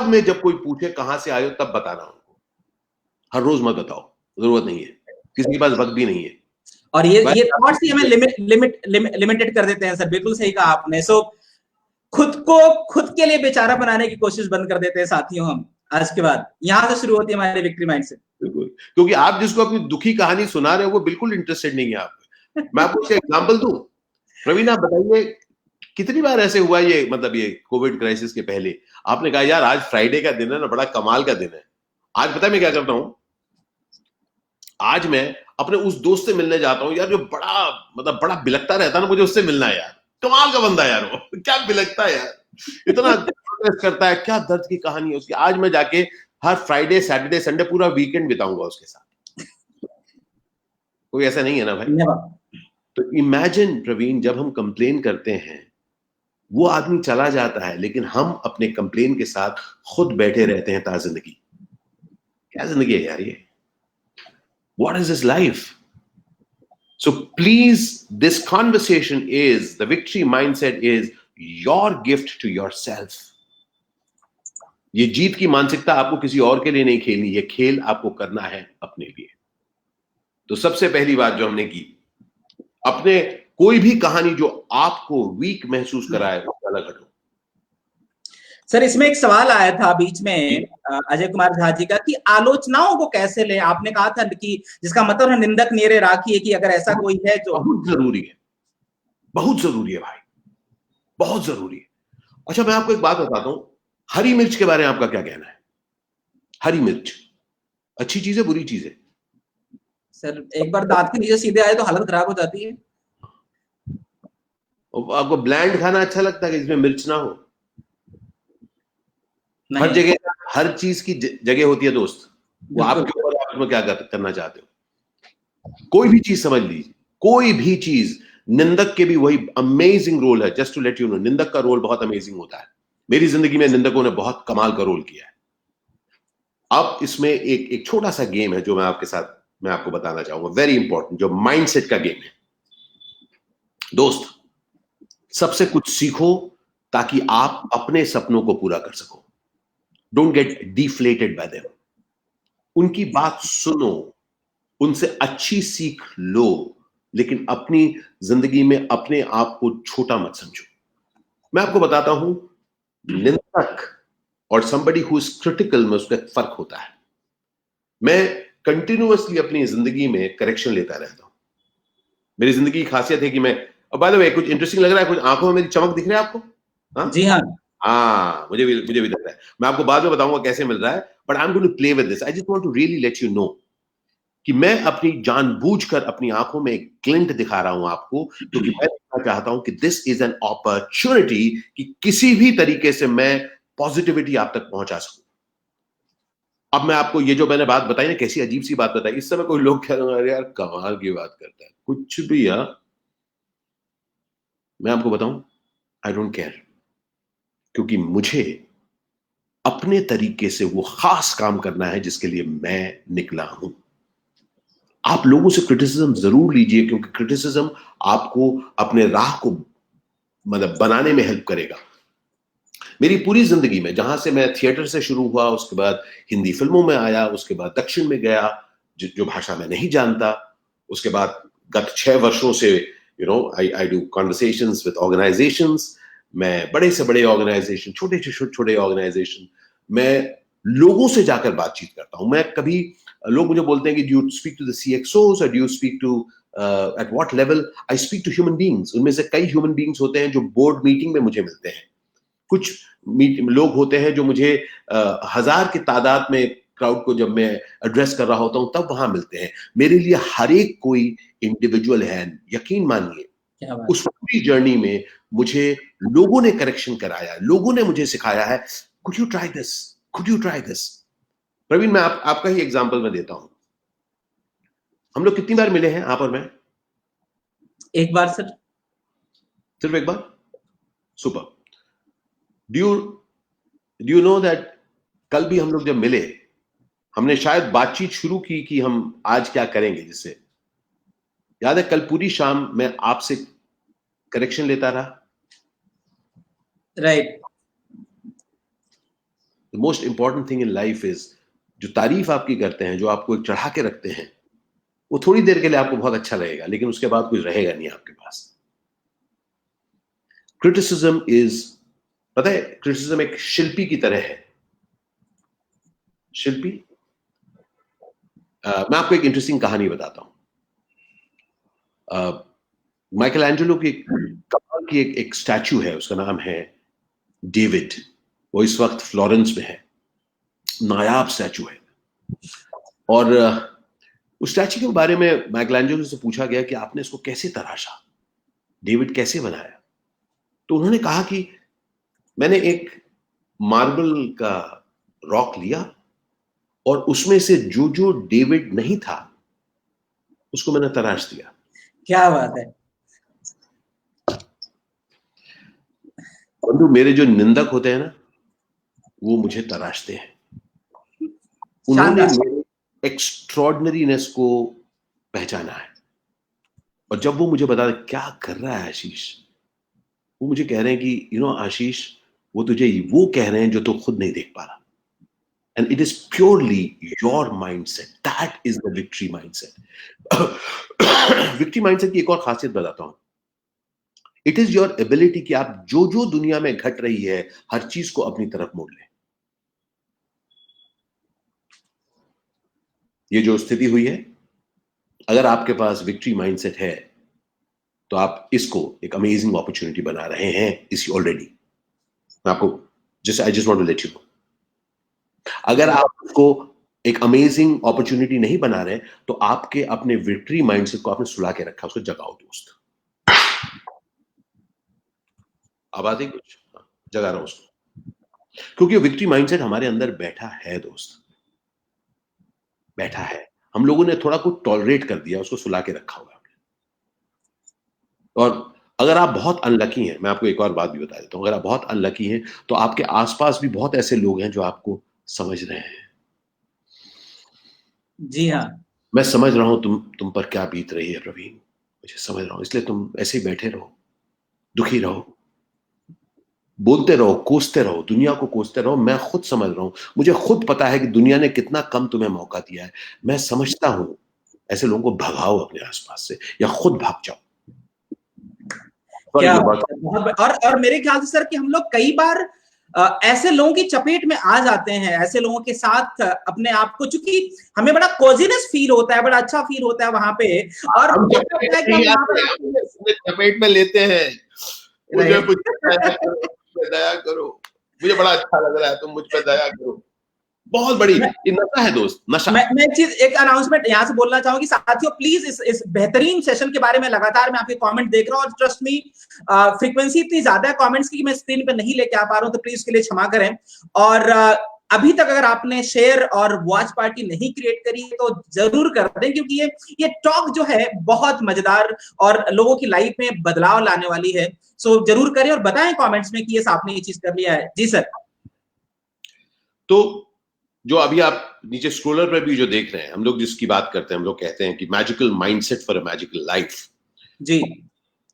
में जब कोई पूछे कहां से आए हो, तब बताना उनको। हर रोज मत बताओ, जरूरत नहीं है, किसी के पास वक्त भी नहीं है।
और ये थॉट्स ही हमें लिमिटेड कर देते हैं सर। बिल्कुल सही कहा आपने। सो खुद के लिए बेचारा बनाने की कोशिश बंद कर देते हैं साथियों हम। आज के बाद यहां से शुरू होती है हमारी विक्ट्री माइंडसेट।
बिल्कुल, क्योंकि आप जिसको अपनी दुखी कहानी सुना रहे हो वो बिल्कुल इंटरेस्टेड नहीं है आपको। मैं आपको इसका एग्जांपल दूं। प्रवीण आप बताइए, कितनी बार ऐसे हुआ ये, मतलब ये कोविड क्राइसिस के पहले आपने कहा यार आज फ्राइडे का दिन है ना, बड़ा कमाल का दिन है। आज पता है मैं क्या करता हूं? आज मैं अपने उस दोस्त से मिलने जाता हूं यार, जो बड़ा बिलकता रहता है ना, मुझे उससे मिलना है यार। कमाल का बंदा यार, वो क्या बिलकता है यार, इतना करता है, क्या दर्द की कहानी है उसकी। आज मैं जाके हर फ्राइडे, सैटरडे, संडे पूरा वीकेंड बिताऊंगा उसके साथ। कोई ऐसा नहीं है ना भाई? तो इमेजिन प्रवीण, जब हम कंप्लेन करते हैं वो आदमी चला जाता है, लेकिन हम अपने कंप्लेन के साथ खुद बैठे रहते हैं ताजिंदगी। क्या जिंदगी है यार ये? What is this life? So please, this conversation is, the victory mindset is your gift to yourself. ये जीत की मानसिकता आपको किसी और के लिए नहीं खेलनी, ये खेल आपको करना है अपने लिए। तो सबसे पहली बात जो हमने की, अपने कोई भी कहानी जो आपको वीक महसूस कराए उसका अलग हटो।
सर इसमें एक सवाल आया था बीच में अजय कुमार झा जी का, कि आलोचनाओं को कैसे लें। आपने कहा था कि जिसका मतलब है निंदक नेरे राखिए, कि अगर ऐसा कोई है जो
बहुत जरूरी है, बहुत जरूरी है भाई, बहुत जरूरी है। अच्छा मैं आपको एक बात बताता हूं, हरी मिर्च के बारे में आपका क्या कहना है? हरी मिर्च अच्छी चीज है, बुरी चीज है?
सर एक बार दांत के नीचे सीधे आए तो हालत खराब हो जाती है।
आपको ब्लैंड खाना अच्छा लगता है कि जिसमें मिर्च ना हो? हर जगह हर चीज की जगह होती है दोस्त, वो आपके ऊपर, आप उसमें क्या करना चाहते हो। कोई भी चीज समझ लीजिए, कोई भी चीज निंदक के भी वही अमेजिंग रोल है। Just to let you know, निंदक का रोल बहुत अमेजिंग होता है। मेरी जिंदगी में निंदकों ने बहुत कमाल का रोल किया है। अब इसमें एक छोटा सा गेम है जो मैं आपको बताना चाहूंगा, वेरी इंपॉर्टेंट, जो माइंडसेट का गेम है। दोस्त, सबसे कुछ सीखो ताकि आप अपने सपनों को पूरा कर सको। Don't get deflated bye them. उनकी बात सुनो, उनसे अच्छी सीख लो, लेकिन अपनी जिंदगी में अपने आप को छोटा मत समझो। मैं आपको बताता हूं, निंदक और somebody who is critical में उसका एक फर्क होता है। मैं कंटिन्यूअसली अपनी जिंदगी में करेक्शन लेता रहता हूं। मेरी जिंदगी की खासियत है कि मैं, बाय द वे, कुछ इंटरेस्टिंग लग रहा है? कुछ आंखों में मेरी चमक दिख रहा है आपको? हाँ
जी हाँ।
हाँ, मुझे भी लग रहा है। मैं आपको बाद में बताऊंगा कैसे मिल रहा है, but I am going to play with this. I just want to really let you know कि मैं अपनी जानबूझकर अपनी आंखों में एक ग्लिंट दिखा रहा हूं आपको, क्योंकि मैं देखना चाहता हूं कि दिस इज एन अपॉर्चुनिटी कि किसी भी तरीके से मैं पॉजिटिविटी आप तक पहुंचा सकूं। अब मैं आपको ये जो मैंने बात बताई ना, कैसी अजीब सी बात बताई, इस समय कोई लोग कह रहे हैं अरे यार कमाल की बात करता है, कुछ भी। मैं आपको बताऊं, आई डोंट केयर, क्योंकि मुझे अपने तरीके से वो खास काम करना है जिसके लिए मैं निकला हूं। आप लोगों से क्रिटिसिज्म जरूर लीजिए, क्योंकि क्रिटिसिज्म आपको अपने राह को मतलब बनाने में हेल्प करेगा। मेरी पूरी जिंदगी में, जहां से मैं थिएटर से शुरू हुआ, उसके बाद हिंदी फिल्मों में आया, उसके बाद दक्षिण में गया जो भाषा मैं नहीं जानता, उसके बाद गत 6 वर्षों से I do conversations with organisations. मैं बड़े से बड़े ऑर्गेनाइजेशन, छोटे से छोटे ऑर्गेनाइजेशन, मैं लोगों से जाकर बातचीत करता हूं। मैं कभी, लोग मुझे बोलते हैं कि do you speak to the CXOs और do you speak to at what level? I speak to human beings. उनमें से कई ह्यूमन बीइंग्स होते हैं जो बोर्ड मीटिंग में मुझे मिलते हैं। कुछ लोग होते हैं जो मुझे हजार की तादाद में क्राउड को जब मैं एड्रेस कर रहा होता हूं तब वहां मिलते हैं। मेरे लिए हर एक कोई इंडिविजुअल है। यकीन मानिए, उस पूरी जर्नी में मुझे लोगों ने करेक्शन कराया, लोगों ने मुझे सिखाया है, could you try this, could you try this. Praveen, मैं आपका ही एग्जांपल मैं देता हूं। हम लोग कितनी बार मिले हैं, आप और मैं?
एक बार सर।
सिर्फ एक बार? Super. Do you know that कल भी हम लोग जब मिले, हमने शायद बातचीत शुरू की कि हम आज क्या करेंगे, जिससे याद है कल पूरी शाम मैं आपसे करेक्शन लेता रहा।
Right.
The most important thing in life is, जो तारीफ आपकी करते हैं, जो आपको एक चढ़ा के रखते हैं, वो थोड़ी देर के लिए आपको बहुत अच्छा लगेगा, लेकिन उसके बाद कुछ रहेगा नहीं आपके पास। क्रिटिसिज्म इज, पता है, क्रिटिसिज्म एक शिल्पी की तरह है। शिल्पी, मैं आपको एक इंटरेस्टिंग कहानी बताता हूं। माइकल एंजेलो की कमाल की एक स्टैचू है, उसका नाम है डेविड। वो इस वक्त फ्लोरेंस में है। नायाब स्टैचू है। और उस स्टैचू के बारे में माइकल एंजेलो से पूछा गया कि आपने इसको कैसे तराशा, डेविड कैसे बनाया? तो उन्होंने कहा कि मैंने एक मार्बल का रॉक लिया और उसमें से जो जो डेविड नहीं था उसको मैंने तराश दिया।
क्या बात है।
बंधु, मेरे जो निंदक होते हैं ना, वो मुझे तराशते हैं। उन्होंने मेरे एक्स्ट्रॉर्डनरीनेस को पहचाना है। और जब वो मुझे बता रहे क्या कर रहा है आशीष, वो मुझे कह रहे हैं कि आशीष, वो तुझे वो कह रहे हैं जो तू खुद नहीं देख पा रहा। And it is purely your mindset, that is the victory mindset. Victory mindset की एक और खासियत बताता हूं। इट इज योर एबिलिटी कि आप जो जो दुनिया में घट रही है, हर चीज को अपनी तरफ मोड़ लें। ये जो स्थिति हुई है, अगर आपके पास विक्ट्री माइंडसेट है तो आप इसको एक अमेजिंग अपॉर्चुनिटी बना रहे हैं। इस ऑलरेडी, मैं आपको I just want to let you know, अगर आप उसको एक अमेजिंग अपॉर्चुनिटी नहीं बना रहे तो आपके अपने विक्ट्री माइंडसेट को आपने सुला के रखा, उसको जगाओ दोस्त। अब आते कुछ जगा रहा हूं उसको, क्योंकि विक्ट्री माइंडसेट हमारे अंदर बैठा है दोस्त, बैठा है। हम लोगों ने थोड़ा कुछ टॉलरेट कर दिया, उसको सुला के रखा हुआ है। और अगर आप बहुत अनलकी हैं, मैं आपको एक और बात भी बता देता हूं, अगर आप बहुत अनलकी हैं तो आपके आसपास भी बहुत ऐसे लोग हैं जो आपको समझ रहे हैं।
जी हाँ।
मैं समझ रहा हूं तुम पर क्या बीत रही है प्रवीण, मुझे समझ रहा हूं, इसलिए तुम ऐसे ही बैठे रहो, दुखी रहो, बोलते रहो, कोसते रहो, दुनिया को कोसते रहो। मैं खुद समझ रहा हूं, मुझे खुद पता है कि दुनिया ने कितना कम तुम्हें मौका दिया है। मैं समझता हूं। ऐसे लोगों को भगाओ अपने आसपास से, या खुद भाग जाओ। सॉरी
क्या
मैं
बात
बहुत
है, बहुत। और मेरे ख्याल से सर कि हम लोग कई बार ऐसे लोगों की चपेट में आ जाते हैं, ऐसे लोगों के साथ अपने आप को, चूंकि हमें बड़ा कोजीनेस फील होता है, बड़ा अच्छा फील होता है वहां पे, और
हम
क्या
चपेट
होता है
में
कि हम
नहीं
वहां
आते,
पर
हम अपने चपेट में लेते हैं। मुझे
रहे।
मुझ पे दया करो, मुझ पे दया करो, मुझे बड़ा अच्छा लग रहा है, तुम मुझ पे दया करो। बहुत बड़ी ये नशा है दोस्त, नशा।
मैं एक अनाउंसमेंट यहाँ से बोलना चाहूंगी साथियों, प्लीज इस बेहतरीन सेशन के बारे में लगातार मैं आपके कमेंट देख रहा हूँ, और ट्रस्ट मी फ्रीक्वेंसी इतनी ज्यादा है कमेंट्स की कि मैं स्क्रीन पे नहीं लेके आ पा रहा हूँ, तो प्लीज उसके लिए क्षमा करें। और अभी तक अगर आपने शेयर और वॉच पार्टी नहीं क्रिएट करी है तो जरूर कर दें, क्योंकि ये टॉक जो है बहुत मजेदार और लोगों की लाइफ में बदलाव लाने वाली है। सो जरूर करें और बताएं कमेंट्स में कि ये आपने ये चीज कर लिया है। जी सर।
तो जो अभी आप नीचे स्क्रोलर पर भी जो देख रहे हैं, हम लोग जिसकी बात करते हैं, हम लोग कहते हैं कि magical mindset for a magical life.
जी।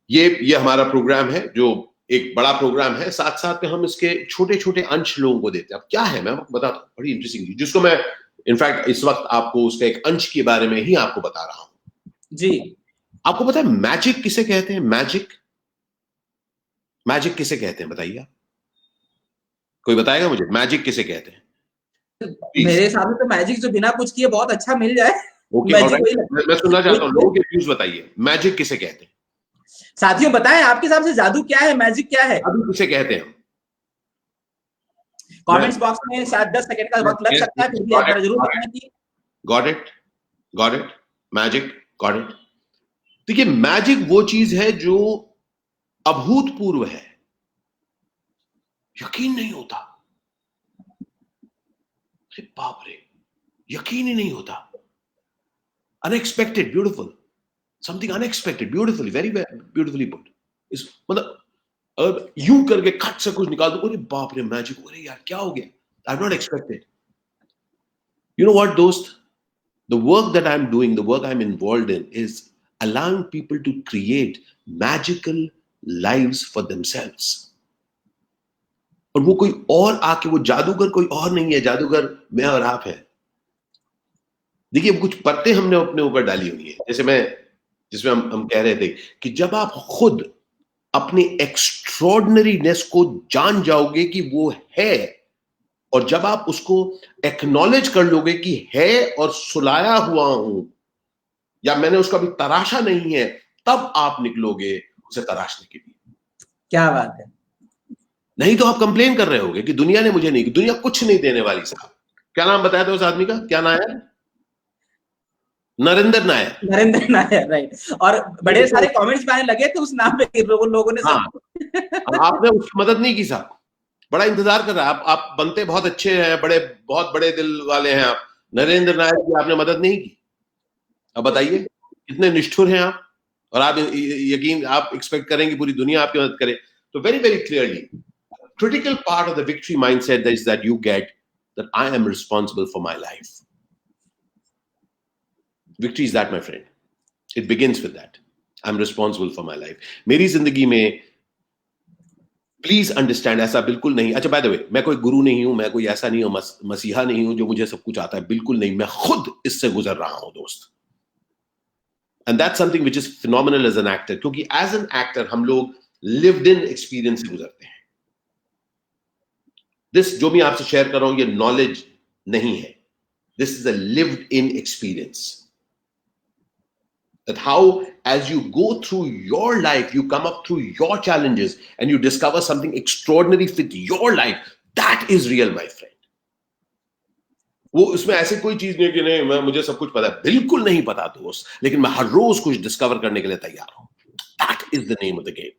ये हमारा प्रोग्राम है, जो एक बड़ा प्रोग्राम है, साथ साथ में हम इसके छोटे छोटे अंश लोगों को देते हैं। अब क्या है, मैं आपको बताता हूँ, बड़ी इंटरेस्टिंग चीज जिसको मैं इनफैक्ट इस वक्त आपको उसका एक अंश के बारे में ही आपको बता रहा हूं।
जी।
आपको पता है मैजिक किसे कहते हैं? मैजिक, मैजिक किसे कहते हैं बताइए आप? कोई बताएगा मुझे मैजिक किसे कहते हैं? प्लीज।
मेरे हिसाब से तो मैजिक जो बिना कुछ किए बहुत अच्छा मिल जाए,
ओके,
मैजिक
ऑलराइट,
वही लगता
मैं सुनना चाहता हूं,
है।
लोगों के व्यूज बताइए, मैजिक किसे कहते हैं?
साथियों बताएं आपके हिसाब से जादू क्या है, मैजिक क्या है?
जादू किसे कहते हैं? मैं
कमेंट्स बॉक्स में शायद 10 सेकंड का वक्त लग सकता है, फिर भी आप
गॉट इट,
जरा जरूर
गॉट
बताएं
इट,
कि
got it, got it, magic, got it. देखिए, मैजिक वो चीज है जो अभूतपूर्व है, यकीन नहीं होता। अरे बाप रे, यकीन ही नहीं होता। Unexpected beautiful, something unexpected beautifully, very beautifully put. इस मतलब यूं करके खट से कुछ निकाल दो, अरे बाप रे मैजिक, अरे यार क्या हो गया, I have not expected. You know what दोस्त, the work that I'm doing, the work I'm involved in, is allowing people to create magical lives for themselves. और वो कोई और आके, वो जादूगर कोई और नहीं है, जादूगर मैं और आप है। देखिए, कुछ परतें हमने अपने ऊपर डाली हुई है, जैसे मैं, जिसमें हम कह रहे थे कि जब आप खुद अपने एक्स्ट्रॉर्डनरीनेस को जान जाओगे कि वो है, और जब आप उसको एक्नॉलेज कर लोगे कि है और सुलाया हुआ हूं, या मैंने उसका भी तराशा नहीं है, तब आप निकलोगे उसे तराशने के लिए।
क्या बात है।
नहीं तो आप कंप्लेन कर रहे होगे कि दुनिया ने मुझे नहीं, दुनिया कुछ नहीं देने वाली साहब। क्या नाम बताया था उस आदमी का, क्या नाम है? नरेंद्र नायर।
नरेंद्र नायर, राइट। और बड़े सारे कमेंट्स में आने लगे थे उस नाम पे, लोगों ने
हाँ,
सब
आपने उसकी मदद नहीं की साहब, बड़ा इंतजार कर रहा है। आप बनते बहुत अच्छे हैं, बड़े बहुत बड़े दिल वाले हैं आप, नरेंद्र नायर की आपने मदद नहीं की। अब बताइए कितने निष्ठुर हैं आप, और आप यकीन, आप एक्सपेक्ट करेंगे पूरी दुनिया आपकी मदद करे। तो very very clearly, critical part of the victory mindset is that you get that I am responsible for my life. Victory is that, my friend. It begins with that. I'm responsible for my life. मेरी जिंदगी में please understand, ऐसा बिल्कुल नहीं। अच्छा, by the way, मैं कोई गुरु नहीं हूं, मैं कोई ऐसा नहीं हूं, मसीहा नहीं हूं जो मुझे सब कुछ आता है, बिल्कुल नहीं। मैं खुद इससे गुजर रहा हूं दोस्त। And that's something which is phenomenal as an actor, क्योंकि एज एन एक्टर हम लोग लिव्ड इन एक्सपीरियंस से गुजरते हैं। दिस जो मैं आपसे शेयर कर रहा हूं, ये नॉलेज नहीं है, this is a lived in experience. That how, as you go through your life, you come up through your challenges and you discover something extraordinary with your life. That is real, my friend. वो उसमें ऐसी कोई चीज नहीं कि नहीं मुझे सब कुछ पता है, बिल्कुल नहीं पता दोस्त, लेकिन मैं हर रोज कुछ डिस्कवर करने के लिए तैयार हूं। That is the name of the game.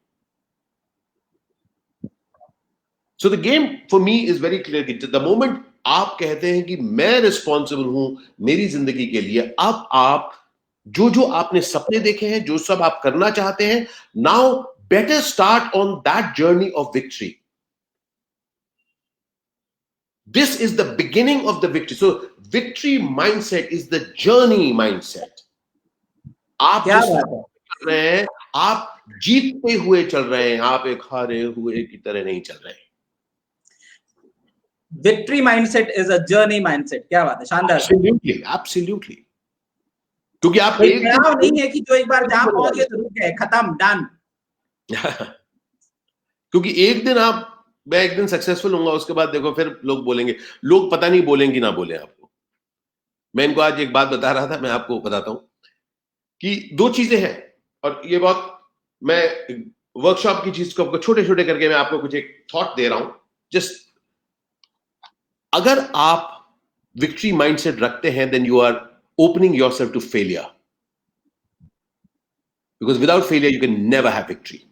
So the game for me is very clear कि the moment आप कहते हैं कि मैं रिस्पॉन्सिबल हूं मेरी जिंदगी के लिए, अब आप जो जो आपने सपने देखे हैं, जो सब आप करना चाहते हैं, now better start on that journey of victory. This is the beginning of the victory. So victory mindset is the journey mindset. आप
क्या
जिस
बात है,
चल रहे हैं, आप जीतते हुए चल रहे हैं, आप एक हारे हुए की तरह नहीं चल रहे हैं.
Victory mindset is a journey mindset. क्या बात है, शानदार.
Absolutely, absolutely. क्योंकि आप
कोई
एक
तनाव नहीं
दिन
है कि जो एक बार जहां पहुंच गए तो रुक गए, खत्म, डन.
क्योंकि एक दिन आप, मैं एक दिन सक्सेसफुल होऊंगा, उसके बाद देखो फिर लोग बोलेंगे, लोग पता नहीं बोलेंगे ना बोले आपको. मैं इनको आज एक बात बता रहा था, मैं आपको बताता हूं कि दो चीजें हैं, और ये बहुत, मैं वर्कशॉप की चीज को छोटे छोटे करके मैं आपको कुछ एक थॉट दे रहा हूं. जस्ट अगर आप विक्ट्री माइंडसेट रखते हैं, then you are opening yourself to failure, because without failure you can never have victory.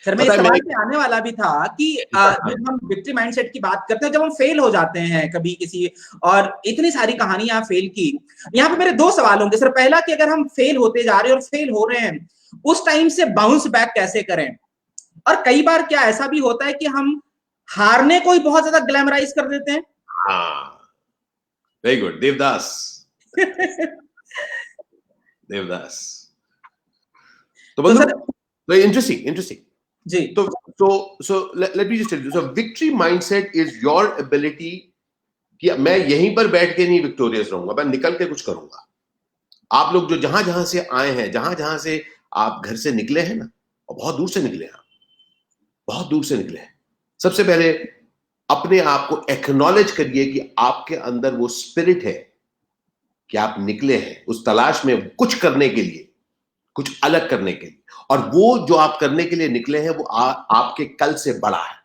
Sir मैं इस सवाल पे आने वाला भी था कि जब हम विक्ट्री माइंडसेट की बात करते हैं, जब हम फेल हो जाते हैं कभी किसी, और इतनी सारी कहानियां फेल की, यहाँ पे मेरे दो सवाल होंगे. सर पहला कि अगर हम फेल होते जा रहे हैं और फेल हो रहे हैं, उस टाइम से बाउंस बैक कैसे करें. और कई बार क्या ऐसा भी होता है कि हम हारने को ही बहुत ज्यादा ग्लैमराइज कर देते हैं.
हाँ, वेरी गुड देवदास. देवदास. तो sir interesting
ji.
So let me just tell you. So victory mindset is your ability कि मैं यहीं पर बैठ के नहीं विक्टोरियस रहूंगा, मैं निकल के कुछ करूंगा. आप लोग जो जहां जहां से आए हैं, जहां जहां से आप घर से निकले हैं ना, और बहुत दूर से निकले हैं, बहुत दूर से निकले हैं, सबसे पहले अपने आप को एक्नॉलेज करिए कि आपके अंदर वो स्पिरिट है कि आप निकले हैं उस तलाश में कुछ करने के लिए, कुछ अलग करने के लिए, और वो जो आप करने के लिए निकले हैं वो आपके कल से बड़ा है.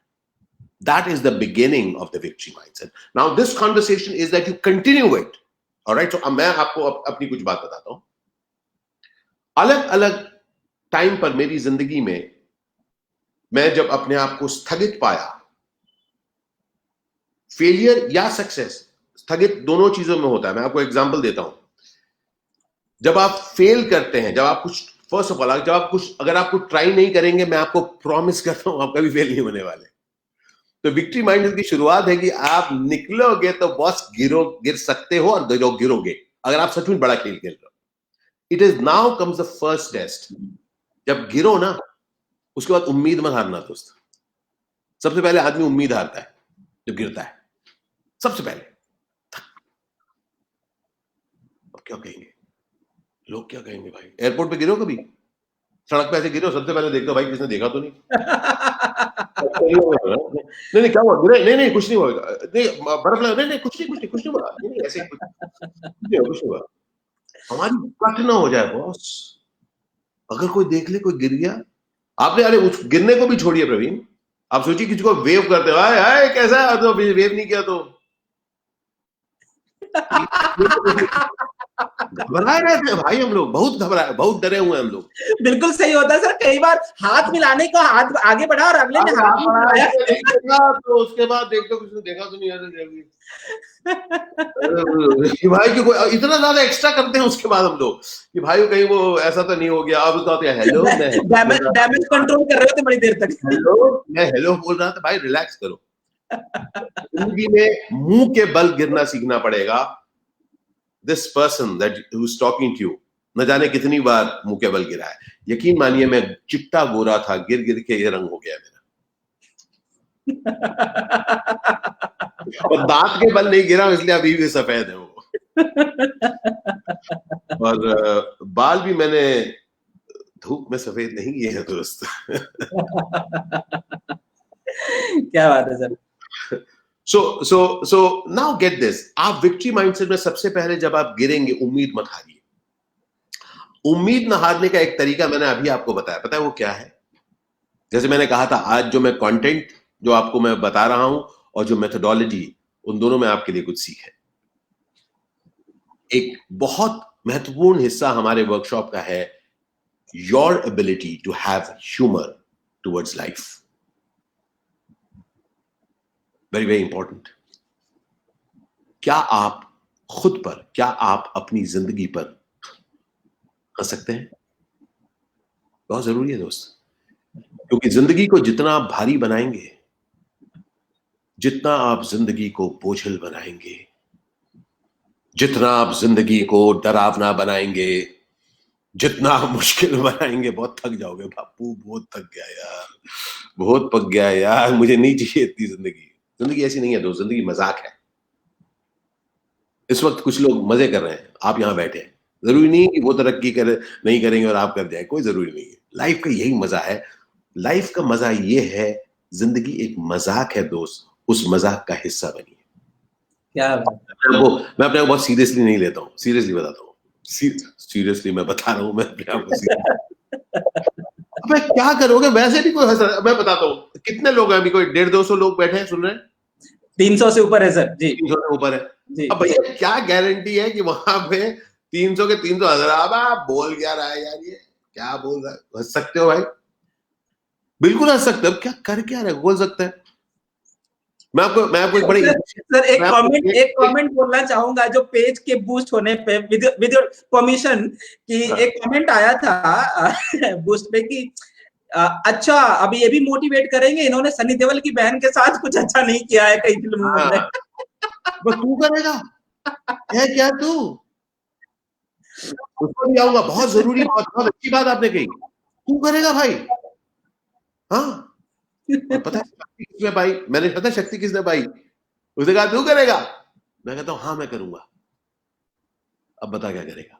That is the beginning of the victory mindset. Now this conversation is that you continue it. All right, so मैं आपको अपनी कुछ बात बताता हूं. अलग अलग टाइम पर मेरी जिंदगी में मैं जब अपने आप को स्थगित पाया, फेलियर या सक्सेस, स्थगित दोनों चीजों में होता है. मैं आपको एग्जांपल देता हूं. जब आप फेल करते हैं, जब आप कुछ, फर्स्ट ऑफ ऑल, जब आप कुछ, अगर आप कुछ ट्राई नहीं करेंगे, मैं आपको प्रॉमिस करता हूं आप कभी फेल नहीं होने वाले. तो विक्ट्री माइंडसेट की शुरुआत है कि आप निकलोगे तो बॉस गिर सकते हो, और गिरोगे अगर आप सच में बड़ा खेल खेल रहे हो. It is now comes the first test. जब गिरो ना, उसके बाद उम्मीद मत हारना दोस्त. सबसे पहले आदमी उम्मीद हारता है जब गिरता है, सबसे पहले. अब क्या कहेंगे लोग, क्या कहेंगे भाई, एयरपोर्ट पे गिरो, कभी सड़क पे ऐसे गिरो, सबसे पहले देखते हो भाई किसने देखा तो नहीं. नहीं क्या हुआ, गिरे, नहीं कुछ नहीं हुआ, नहीं बर्फ लगा, नहीं कुछ नहीं हुआ, नहीं ऐसे कुछ नहीं हुआ. हमारी कट ना हो जाए बॉस, अगर कोई देख ले कोई गिर गया, आपने, अरे गिरने को भी छोड़िए प्रवीण, आप सोचिए किसी को वेव करते हो, हाय हाय कैसा है, तो वेव नहीं किया तो घबराए रहते हैं भाई. हम लोग बहुत घबराए, बहुत डरे हुए हैं हम लोग.
बिल्कुल सही होता है सर. कई बार हाथ मिलाने को हाथ आगे बढ़ा और अगले ने हाथ मिलाया,
तो उसके बाद देखते किसी ने देखा तो नहीं कि भाई कि कोई इतना ज्यादा एक्स्ट्रा करते हैं उसके बाद हम लोग कि भाई कहीं वो ऐसा तो नहीं हो गया. अब तो हेलो,
डैमेज कंट्रोल कर रहे थे बड़ी देर तक.
हेलो, मैं हेलो बोल रहा था. भाई रिलैक्स करो. जिंदगी में मुंह के बल गिरना सीखना पड़ेगा. This person that who is talking to you, न जाने कितनी बार मुंह के बल गिरा है. यकीन मानिए मैं चिट्टा गोरा था, गिर गिर के ये रंग हो गया मेरा. और दांत के बल नहीं गिरा, इसलिए अभी भी सफेद है वो. और बाल भी मैंने धूप में सफेद नहीं किए हैं दोस्त.
क्या बात है sir.
So now get this. आप विक्ट्री माइंडसेट में सबसे पहले जब आप गिरेंगे, उम्मीद मत हारिए. उम्मीद न हारने का एक तरीका मैंने अभी आपको बताया, पता है वो क्या है? जैसे मैंने कहा था, आज जो मैं कंटेंट जो आपको मैं बता रहा हूं और जो मेथोडोलॉजी, उन दोनों में आपके लिए कुछ सीख है. एक बहुत महत्वपूर्ण हिस्सा हमारे वर्कशॉप का है your ability to have humour towards life. Very very important. क्या आप खुद पर, क्या आप अपनी जिंदगी पर हंस सकते हैं? बहुत जरूरी है दोस्त, क्योंकि जिंदगी को जितना आप भारी बनाएंगे, जितना आप जिंदगी को बोझिल बनाएंगे, जितना आप जिंदगी को डरावना बनाएंगे, जितना आप मुश्किल बनाएंगे, बहुत थक जाओगे बापू, बहुत थक गया यार, बहुत पक गया यार, मुझे नहीं चाहिए इतनी जिंदगी। जिंदगी ऐसी नहीं है दोस्त, जिंदगी मजाक है। इस वक्त कुछ लोग मजे कर रहे हैं, आप यहां बैठे हैं, जरूरी नहीं कि वो तरक्की करे नहीं करेंगे और आप कर जाए, कोई जरूरी नहीं है। लाइफ का यही मजा है, लाइफ का मजा ये है, जिंदगी एक मजाक है दोस्त, उस मजाक का हिस्सा बनिए।
क्या
मैं अपने आप बहुत सीरियसली नहीं लेता हूँ, सीरियसली बताता हूँ, सीरियसली मैं बता रहा हूँ, मैं अपने आप को अबे क्या करोगे, वैसे भी कोई हंस रहा है। मैं बताता हूँ कितने लोग हैं अभी, कोई 150-200 लोग बैठे हैं सुन रहे हैं,
300 से ऊपर है सर जी,
300 से ऊपर है
जी।
अब भैया क्या गारंटी है कि वहां पे 300 के 300 हंस रहा है? अब आप बोल क्या रहा है यार, ये क्या बोल रहा है? हंस सकते हो भाई, बिल्कुल हंस सकते हो, क्या कर क्या रहे, बोल सकते हैं। मैं आपको एक बड़ी
सर एक कमेंट बोलना चाहूंगा, जो पेज के बूस्ट होने पे विद योर परमिशन, कि एक कमेंट आया था बूस्ट पे कि अच्छा अभी ये भी मोटिवेट करेंगे, इन्होंने सनी देओल की बहन के साथ कुछ अच्छा नहीं किया है कई फिल्मों में।
बस तू करेगा है क्या, तू उसको भी आऊंगा, बहुत जरूरी बात, बहुत अच्छी बात आपने कही, तू करेगा भाई। हाँ, और पता है शक्ति किसने पाई, मैंने पता है शक्ति किसने पाई, उसने कहा तू करेगा, मैं कहता हूं हाँ मैं करूंगा, अब बता क्या करेगा।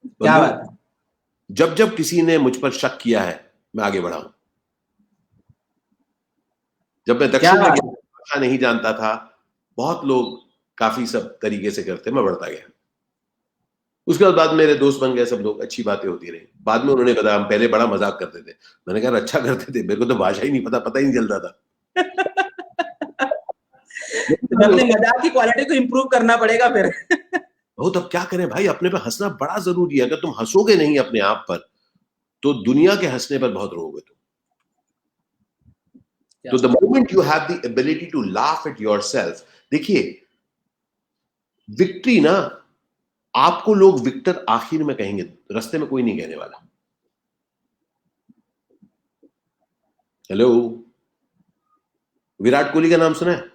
क्या बात है।
जब जब किसी ने मुझ पर शक किया है, मैं आगे बढ़ा हूं। जब मैं दक्षिण में भाषा नहीं जानता था, बहुत लोग काफी सब तरीके से करते, मैं बढ़ता गया। उसके बाद मेरे दोस्त बन गए सब लोग, अच्छी बातें होती रही। बाद में उन्होंने बताया हम पहले बड़ा मजाक करते थे, मैंने कहा अच्छा करते थे, मेरे को तो भाषा ही नहीं पता ही नहीं चलता था।
तो अपने मजाक की क्वालिटी को इंप्रूव करना पड़ेगा फिर।
तब क्या करें भाई, अपने पे हंसना बड़ा जरूरी है। अगर तुम हंसोगे नहीं अपने आप पर, तो दुनिया के हंसने पर बहुत रोओगे तुम। तो the moment you have the ability to laugh at yourself, देखिए विक्ट्री ना, आपको लोग विक्टर आखिर में कहेंगे, रास्ते में कोई नहीं कहने वाला। हेलो, विराट कोहली का नाम सुना है?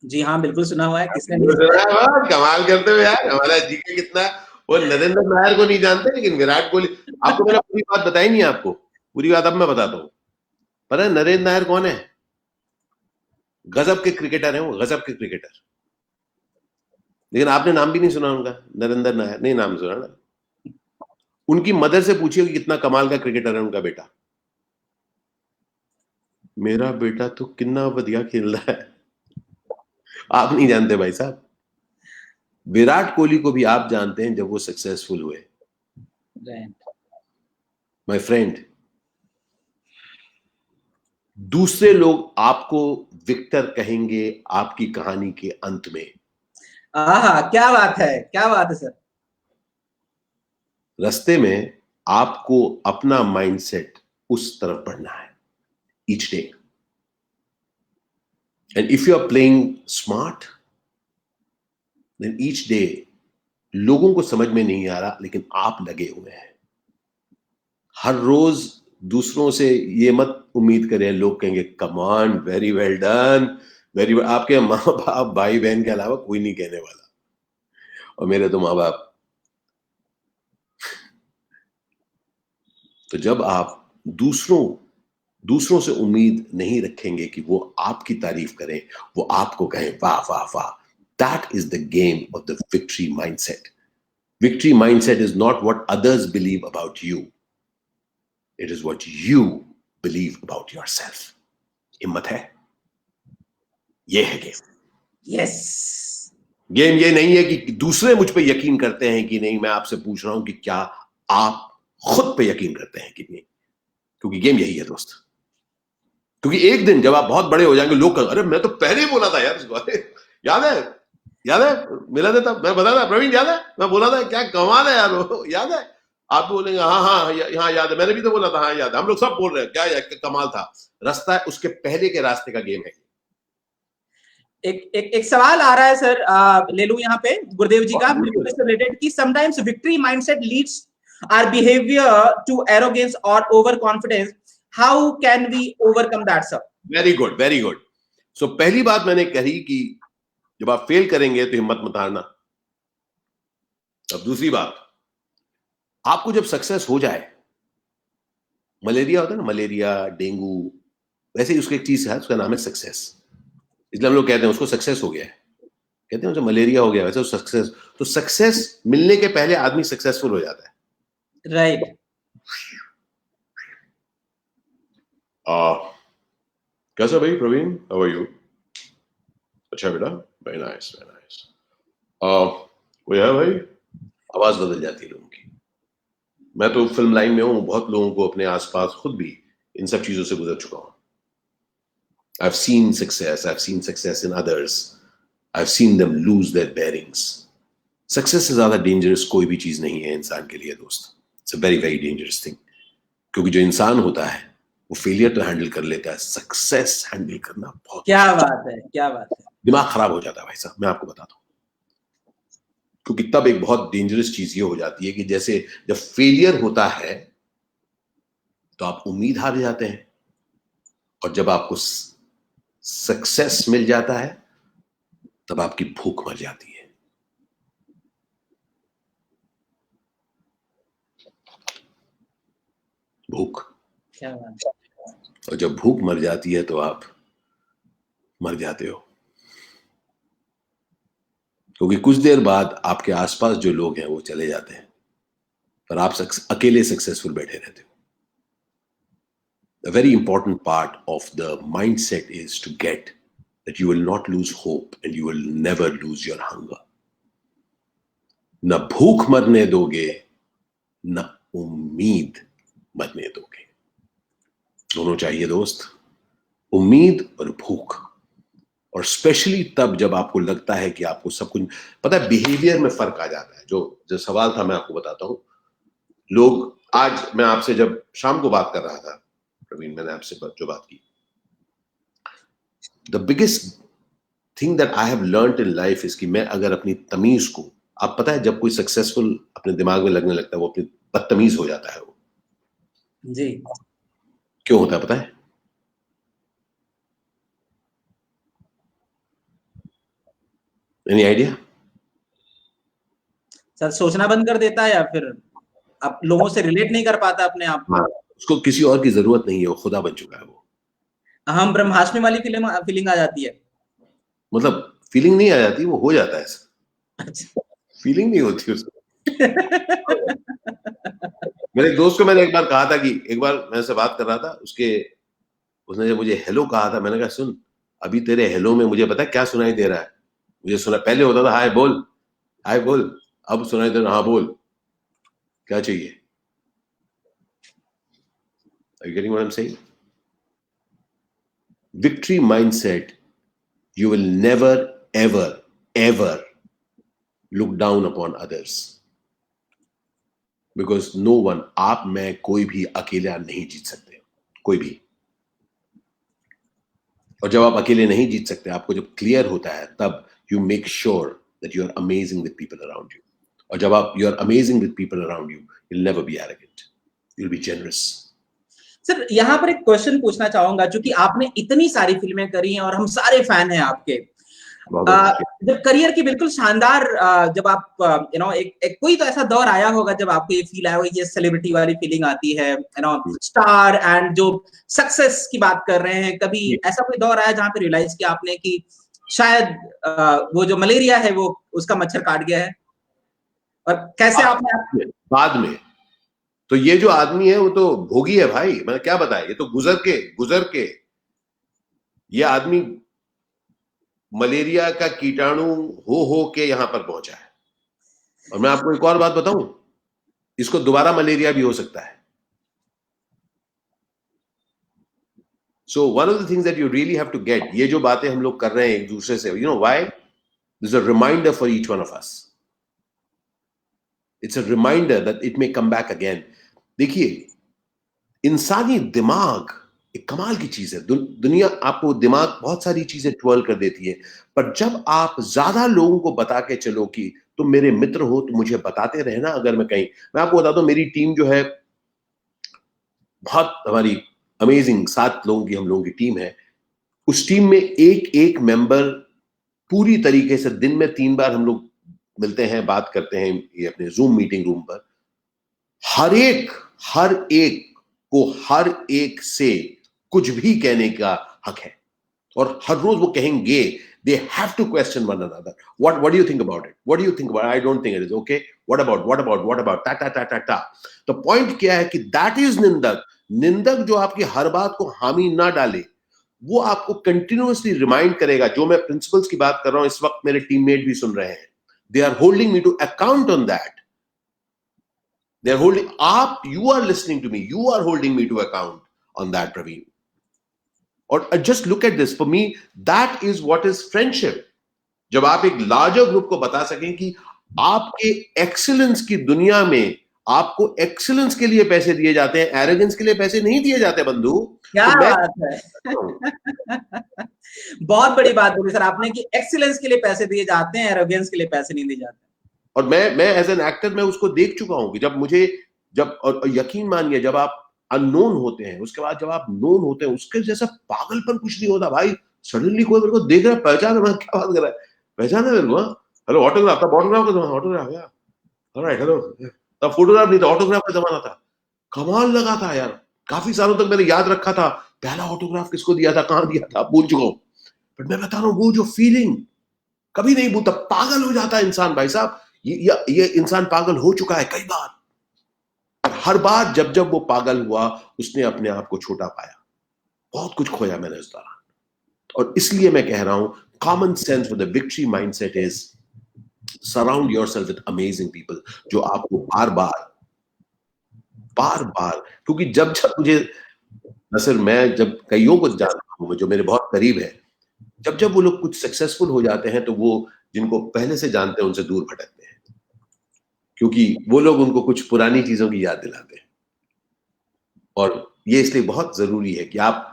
जी हाँ बिल्कुल सुना हुआ है, किसने नहीं
सुना है? कमाल करते हुए यार, हमारा जीके कितना, वो नरेंद्र नायर को नहीं जानते लेकिन विराट कोहली। आपको मैंने पूरी बात बताई नहीं, आपको पूरी बात अब मैं बताता हूं। पता है नरेंद्र नायर कौन है? गजब के क्रिकेटर हैं वो, गजब के क्रिकेटर, लेकिन आपने नाम भी नहीं सुना उनका, नरेंद्र नायर नहीं नाम सुना ना। उनकी मदर से पूछिए कि कितना कमाल का क्रिकेटर है उनका बेटा। मेरा बेटा तो कितना बढ़िया खेल रहा है, आप नहीं जानते भाई साहब। विराट कोहली को भी आप जानते हैं जब वो सक्सेसफुल हुए। माय फ्रेंड, दूसरे लोग आपको विक्टर कहेंगे आपकी कहानी के अंत में।
क्या बात है, क्या बात है सर।
रास्ते में आपको अपना माइंडसेट उस तरफ बढ़ना है each day, and if you are playing smart, then each day लोगों को समझ में नहीं आ रहा, लेकिन आप लगे हुए हैं। हर रोज दूसरों से ये मत उम्मीद करें लोग कहेंगे come on, very well done, very, आपके माँ बाप भाई बहन के अलावा कोई नहीं कहने वाला, और मेरे तो माँ बाप। तो जब आप दूसरों से उम्मीद नहीं रखेंगे कि वो आपकी तारीफ करें, वो आपको कहें वाह वाह वाह, that is the game of the victory mindset. Victory mindset is not what others believe about you, it is what you believe about yourself. हिम्मत है, ये है गेम।
यस,
गेम ये नहीं है कि दूसरे मुझ पे यकीन करते हैं कि नहीं, मैं आपसे पूछ रहा हूं कि क्या आप खुद पे यकीन करते हैं कि नहीं, क्योंकि गेम यही है दोस्त। क्योंकि एक दिन जब आप बहुत बड़े हो जाएंगे, लोग अरे मैं तो पहले ही बोला था यार इसको, अरे याद है मिला था, मैं बता था प्रवीण, याद है मैं बोला था, क्या कमाल है यार वो, याद है? आप बोलेंगे हाँ हाँ याद है, मैंने भी तो बोला था, हाँ याद है, हम लोग सब बोल रहे हैं क्या कमाल था। रास्ता है, उसके पहले के रास्ते का गेम है।
एक सवाल आ रहा है सर, ले लूं यहाँ पे गुरुदेव जी का, बिल्कुल इससे रिलेटेड, कि sometimes victory mindset leads our behaviour to arrogance और over confidence, how can we overcome that sir?
Very good, very good. So पहली बात मैंने कही कि जब आप फेल करेंगे तो हिम्मत मत हारना। अब दूसरी बात, आपको जब सक्सेस हो जाए, मलेरिया होता है ना, मलेरिया, डेंगू, वैसे ही उसकी एक चीज है, उसका नाम है सक्सेस। इसलिए हम लोग कहते हैं उसको सक्सेस हो गया है, कहते हैं उसे मलेरिया हो गया, वैसे सक्सेस। तो सक्सेस मिलने के पहले आदमी सक्सेसफुल हो जाता है,
राइट।
कैसा भाई प्रवीण, हाउ आर यू? अच्छा बेटा, वेरी नाइस, वेरी नाइस। कोई है भाई? आवाज बदल जाती है लोगों की। मैं तो फिल्म लाइन में हूं, बहुत लोगों को अपने आसपास खुद भी इन सब चीजों से गुजर चुका हूं। I've seen success in others. I've seen them lose their bearings. Success से ज्यादा डेंजरस कोई भी चीज नहीं है इंसान के लिए दोस्त। It's a very very dangerous thing, क्योंकि जो इंसान होता है वो फेलियर तो हैंडल कर लेता है, सक्सेस हैंडल करना बहुत,
क्या बात है, क्या बात है।
दिमाग खराब हो जाता है भाई साहब, मैं आपको बताता हूं। क्योंकि तब एक बहुत डेंजरस चीज ये हो जाती है कि जैसे जब फेलियर होता है तो आप उम्मीद हार जाते हैं, और जब आपको सक्सेस मिल जाता है तब आपकी भूख मर जाती है। भूख।
क्या बात है।
और जब भूख मर जाती है तो आप मर जाते हो, क्योंकि कुछ देर बाद आपके आसपास जो लोग हैं वो चले जाते हैं, पर आप अकेले सक्सेसफुल बैठे रहते हो। A very important part of the mindset is to get that you will not lose hope and you will never lose your hunger. न भूख मरने दोगे, न उम्मीद मरने दोगे। दोनों चाहिए दोस्त, उम्मीद और भूख। और स्पेशली तब जब आपको लगता है कि आपको सब कुछ पता है, बिहेवियर में फर्क आ जाता है। जो सवाल था मैं आपको बताता हूं। लोग, आज मैं आपसे जब शाम को बात कर रहा था प्रवीण, मैंने आपसे जो बात की, the biggest thing that I have learned in life is कि मैं अगर अपनी तमीज को, आप पता है जब कोई सक्सेसफुल अपने दिमाग में लगने लगता है वो अपनी बदतमीज हो जाता है। वो
जी,
क्यों होता है पता है? Any idea?
सर सोचना बंद कर देता है, या फिर आप लोगों से रिलेट नहीं कर पाता अपने आप को।
उसको किसी और की जरूरत नहीं है, वो खुदा बन चुका है। वो
हम ब्रह्माष्टमी वाली फीलिंग आ जाती है।
मतलब फीलिंग नहीं आ जाती, वो हो जाता है।
अच्छा।
फीलिंग नहीं होती उसको। मेरे एक दोस्त को मैंने एक बार कहा था कि एक बार मैं से बात कर रहा था, उसने जब मुझे हेलो कहा था, मैंने कहा सुन, अभी तेरे हेलो में मुझे पता है क्या सुनाई दे रहा है। मुझे सुना, पहले होता था हाय बोल, हाय बोल, अब सुनाई दे रहा हाँ बोल, क्या चाहिए? Are you getting what I'm saying? Victory mindset, you will never ever look down upon others, because no one, आप मैं कोई भी अकेला नहीं जीत सकते, कोई भी। और जब आप अकेले नहीं जीत सकते, आपको जब क्लियर होता है, तब you make sure that you are amazing with people around you. और जब आप you are amazing with people around you, you'll never be arrogant, you'll be generous.
Sir यहाँ पर एक क्वेश्चन पूछना चाहूंगा, क्योंकि आपने इतनी सारी फिल्में करी हैं और हम सारे फैन हैं आपके। जब करियर की बिल्कुल शानदार, जब आप एक कोई तो ऐसा दौर आया होगा जब आपको ये फील आया होगा, ये सेलिब्रिटी वाली फीलिंग आती है, स्टार एंड जो सक्सेस की बात कर रहे हैं, कभी ऐसा कोई दौर आया जहां पे रियलाइज किया आपने कि शायद वो जो मलेरिया है वो उसका मच्छर काट गया है? और कैसे आपने
बाद में, तो ये जो आदमी है वो तो भोगी है भाई, मैंने क्या बताया, ये तो गुजर के ये आदमी मलेरिया का कीटाणु हो के यहां पर पहुंचा है। और मैं आपको एक और बात बताऊं, इसको दोबारा मलेरिया भी हो सकता है। So one of the things that you really have to get, ये जो बातें हम लोग कर रहे हैं एक दूसरे से, you know why, this is a reminder for each one of us. It's a reminder that it may come back again. देखिए, इंसानी दिमाग एक कमाल की चीज है। दुनिया आपको दिमाग बहुत सारी चीजें ट्वेल कर देती है, पर जब आप ज्यादा लोगों को बता के चलो कि तुम मेरे मित्र हो तो मुझे बताते रहना अगर मैं कहीं, मैं आपको बताता हूँ मेरी टीम जो है बहुत हमारी अमेजिंग, 7 लोगों की हम लोगों की टीम है। उस टीम में एक एक मेंबर पूरी तरीके से दिन में 3 बार हम लोग मिलते हैं, बात करते हैं ये अपने जूम मीटिंग रूम पर। हर एक को हर एक से कुछ भी कहने का हक है और हर रोज वो कहेंगे, they have to question one another. What do you think about it? What do you think about it? I don't think it is okay. What about ta. तो पॉइंट क्या है कि that is निंदक जो आपकी हर बात को हामी ना डाले, वो आपको कंटिन्यूअसली रिमाइंड करेगा। जो मैं प्रिंसिपल्स की बात कर रहा हूं इस वक्त मेरे टीममेट भी सुन रहे हैं, they are holding me to account on that. They are holding up, you are listening to me, you are holding me to account on that, Praveen. Or just look at this, for me that is what is friendship. जब आप एक larger group को बता सकें कि आपके excellence की दुनिया में आपको एक्सीलेंस के लिए पैसे दिए जाते हैं, एरोगेंस के लिए पैसे नहीं दिए जाते बंधु।
क्या
तो
बात है। बहुत बड़ी बात बोली सर आपने कि एक्सीलेंस के लिए पैसे दिए जाते हैं, एरोगेंस के लिए पैसे नहीं दिए जाते।
और मैं एज एन एक्टर मैं उसको देख चुका हूं कि जब और यकीन मानिए जब आप अननोन होते हैं, उसके बाद जब आप नोन होते हैं, उसके जैसा पागलपन कुछ नहीं होता भाई। सडनली कोई मेरे को देख रहा है, पहचान है, क्या बात कर रहा है, पहचान है मेरे को, हेलो ऑटोग्राफ था, ऑटोग्राफ का जमाना, ऑटोग्राफ या ऑलराइट, हेलो, तब फोटोग्राफ नहीं था, ऑटोग्राफ का जमाना था। कमाल लगा था यार, काफी सालों तक मैंने याद रखा था पहला ऑटोग्राफ किसको दिया था, कहां दिया था, भूल चुका हूं। बट मैं बता रहा हूं वो जो फीलिंग कभी नहीं भूलता। पागल हो जाता है इंसान भाई साहब। ये इंसान पागल हो चुका है कई बार। हर बार जब वो पागल हुआ उसने अपने आप को छोटा पाया। बहुत कुछ खोया मैंने इस दौरान। और इसलिए मैं कह रहा हूं common sense for the victory mindset is surround yourself with amazing people जो आपको बार बार, क्योंकि जब मुझे नसर, मैं जब कईयों को जानता हूं जो मेरे बहुत करीब है, जब वो लोग कुछ सक्सेसफुल हो जाते हैं तो वो जिनको पहले से जानते हैं उनसे दूर भटकते हैं, क्योंकि वो लोग उनको कुछ पुरानी चीजों की याद दिलाते हैं। और ये इसलिए बहुत जरूरी है कि आप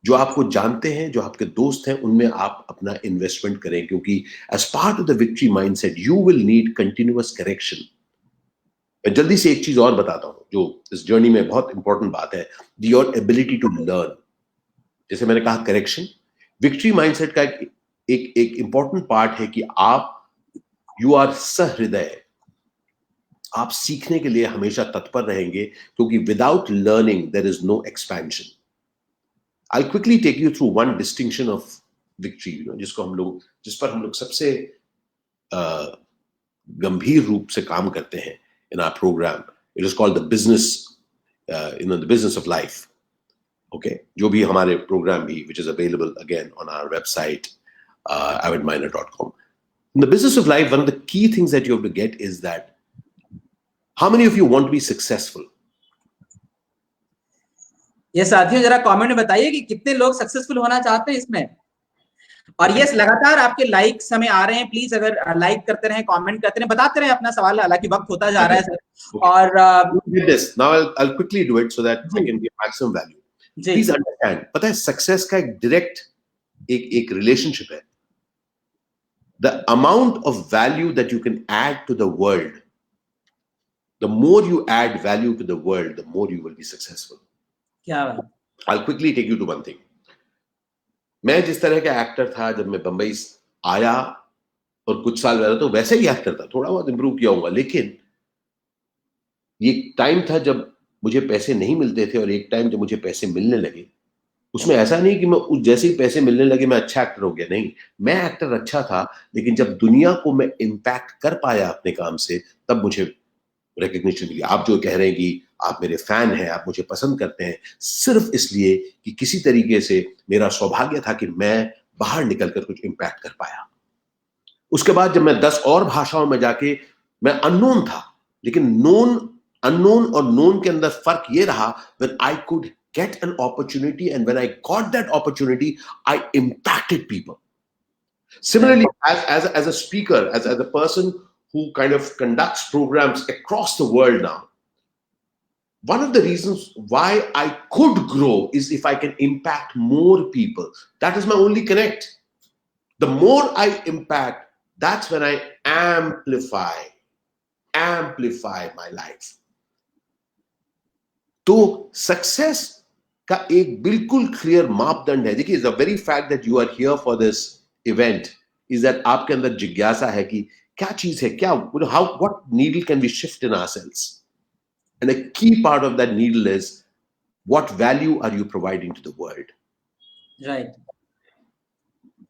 जो आपको जानते हैं, जो आपके दोस्त हैं, उनमें आप अपना इन्वेस्टमेंट करें, क्योंकि as part of the victory mindset you will need continuous correction. मैं जल्दी से एक चीज और बताता हूं जो इस जर्नी में बहुत इंपॉर्टेंट बात है, योर एबिलिटी टू लर्न। जैसे मैंने कहा करेक्शन, विक्ट्री माइंडसेट का एक इंपॉर्टेंट पार्ट है कि यू आर सहृदय, आप सीखने के लिए हमेशा तत्पर रहेंगे, क्योंकि without learning there is no expansion. I quickly take you through one distinction of victory, जिस पर हम लोग सबसे गंभीर रूप से काम करते हैं in our programme. It is called the business of life. Okay, जो भी हमारे प्रोग्राम भी, which is available again on our website avidminer.com. In the business of life, one of the key things that you have to get is that how many of you want to be successful?
ये साथियों जरा comment में बताइए कि कितने लोग successful होना चाहते हैं इसमें। और यस, लगातार आपके लाइक्स हमें आ रहे हैं। प्लीज अगर लाइक करते रहें, कमेंट करते रहें, बताते रहें अपना सवाल, हालांकि वक्त होता जा रहा है सर। और
now I'll quickly do it so that I can give maximum value. Please understand, पता है सक्सेस का एक डायरेक्ट एक रिलेशनशिप है। The amount of value that you can add to the world, the more you add value to the world, the more you will be successful.
क्या बात।
I'll quickly take you to one thing. मैं जिस तरह का actor था जब मैं बंबई आया और कुछ साल पहले तो वैसे ही एक्टर था, थोड़ा बहुत इंप्रूव किया होगा, लेकिन ये टाइम था जब मुझे पैसे नहीं मिलते थे और एक टाइम जब मुझे पैसे मिलने लगे। उसमें ऐसा नहीं कि मैं जैसे ही पैसे मिलने लगे मैं अच्छा एक्टर हो गया, नहीं, मैं एक्टर अच्छा था, लेकिन जब दुनिया को मैं इम्पैक्ट कर पाया अपने काम से, तब मुझे रिकग्निशन मिली। आप जो कह रहे हैं कि आप मेरे फैन हैं, आप मुझे पसंद करते हैं, सिर्फ इसलिए कि किसी तरीके से मेरा सौभाग्य था कि मैं बाहर निकलकर कुछ इम्पैक्ट कर पाया। उसके बाद जब मैं 10 और भाषाओं में जाके, मैं अननोन था, लेकिन अननोन और नोन के अंदर फर्क ये रहा, when I could get an opportunity, and when I got that opportunity, I impacted people. Similarly, as a speaker, as a person who kind of conducts programs across the world now, one of the reasons why I could grow is if I can impact more people. That is my only connect. The more I impact, that's when I amplify my life. तो success का एक बिल्कुल clear मापदंड है. देखिए, the very fact that you are here for this event is that आपके अंदर जिज्ञासा है कि क्या चीज है, क्या, what needle can we shift in ourselves, and a key part of that needle is what value are you providing to the world.
Right.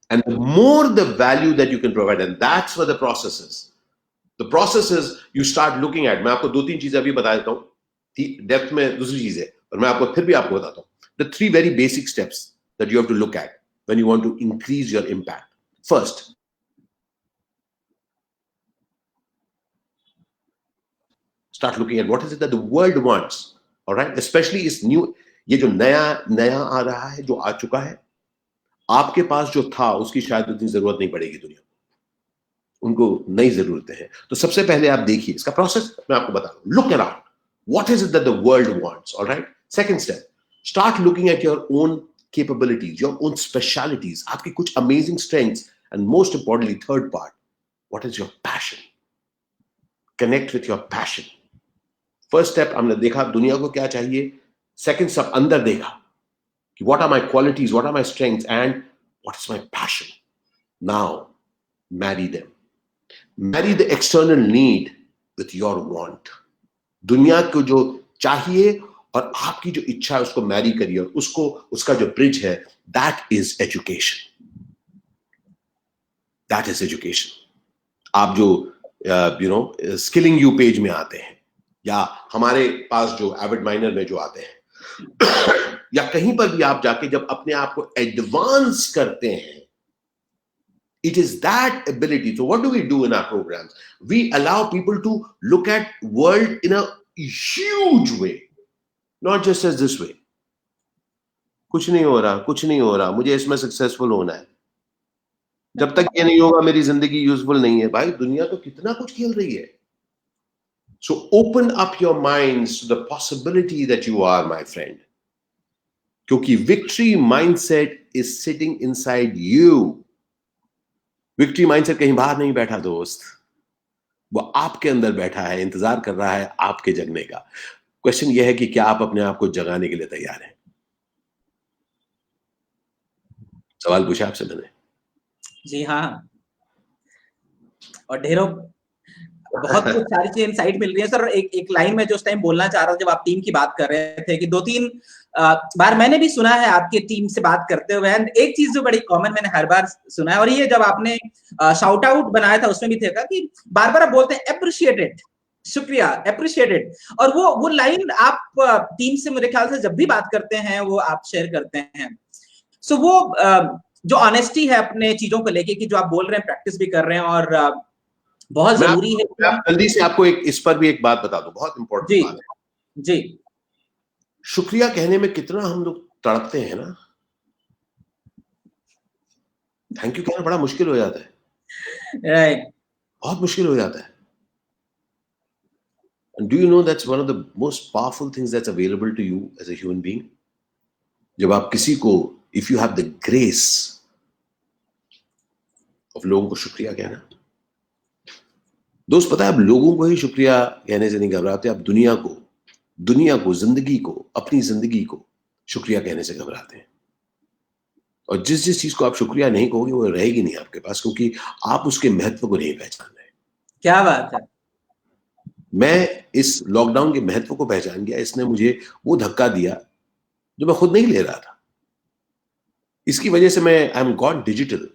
And the more the value that you can provide, and that's what the process is. The process is you start looking at, मैं आपको 2-3 चीजें अभी बता देता हूँ, depth में दूसरी चीज है, और मैं आपको फिर भी आपको बताता हूँ. The 3 very basic steps that you have to look at when you want to increase your impact. First, start looking at what is it that the world wants. All right, especially इस new, ये जो नया आ रहा है, जो आ चुका है, आपके पास जो था उसकी शायद उतनी जरूरत नहीं पड़ेगी दुनिया को, उनको नई जरूरतें हैं. तो सबसे पहले आप देखिए इसका प्रोसेस, मैं आपको बता दूं. Look around. What is it that the world wants? All right. Second step, start looking at your own capabilities, your own specialities, आपकी कुछ amazing strengths, and most importantly, third part, what is your passion? Connect with your passion. First step, हमने देखा दुनिया को क्या चाहिए. Second step, अंदर देखा कि what are my qualities, what are my strengths, and what is my passion. Now, marry them. Marry the external need with your want. दुनिया को जो चाहिए और आपकी जो इच्छा है उसको मैरी करिए, और उसको, उसका जो ब्रिज है, that is education. That is education. आप जो स्किलिंग यू पेज में आते हैं, या हमारे पास जो एविड माइनर में जो आते हैं, या कहीं पर भी आप जाके जब अपने आप को एडवांस करते हैं, it is that ability. So what do we do in our programs? We allow people to look at world in a huge way, not just as this way. कुछ नहीं हो रहा, मुझे इसमें सक्सेसफुल होना है. जब तक ये नहीं होगा मेरी जिंदगी यूजफुल नहीं है. भाई, दुनिया तो कितना कुछ खेल रही है. So open up your minds to the possibility that you are, my friend. क्योंकि victory mindset is sitting inside you. Victory mindset कहीं बाहर नहीं बैठा दोस्त, वो आपके अंदर बैठा है, इंतजार कर रहा है आपके जगने का. क्वेश्चन ये है कि क्या आप अपने आप को जगाने के लिए तैयार हैं? सवाल पूछा आपसे मैंने.
जी हाँ, और ढेरों बहुत कुछ सारी चीजें इनसाइट मिल रही है सर. एक लाइन में जो उस टाइम बोलना चाह रहा था, जब आप टीम की बात कर रहे थे, कि 2-3 बार मैंने भी सुना है आपके टीम से बात करते हुए, एंड एक चीज जो बड़ी कॉमन मैंने हर बार सुना है, और ये जब आपने शाउट आउट बनाया था उसमें भी था कि बार बार आप बोलते हैं अप्रिशिएटेड, शुक्रिया, अप्रिशिएटेड. और वो लाइन आप टीम से मेरे ख्याल से जब भी बात करते हैं वो आप शेयर करते हैं. सो वो जो ऑनेस्टी है अपने चीजों को लेके, कि जो आप बोल रहे हैं, प्रैक्टिस भी कर रहे हैं, और बहुत जरूरी है.
जल्दी से आपको इस पर भी एक बात बता दूं, बहुत इंपॉर्टेंट बात है.
जी,
शुक्रिया कहने में कितना हम लोग तड़पते हैं ना. थैंक यू कहना बड़ा मुश्किल हो जाता है.
राइट,
बहुत मुश्किल हो जाता है. And do you know that's one of the most powerful things that's available to you as a human being? जब आप किसी को, if you have the grace of लोगों को शुक्रिया कहना. दोस्त, पता है, आप लोगों को ही शुक्रिया कहने से नहीं घबराते, आप दुनिया को, जिंदगी को, अपनी जिंदगी को शुक्रिया कहने से घबराते हैं. और जिस चीज को आप शुक्रिया नहीं कहोगे वो रहेगी नहीं आपके पास, क्योंकि आप उसके महत्व को नहीं पहचान रहे.
क्या बात है.
मैं इस लॉकडाउन के महत्व को पहचान गया. इसने मुझे वो धक्का दिया जो मैं खुद नहीं ले रहा था. इसकी वजह से मैं आई एम गॉट डिजिटल,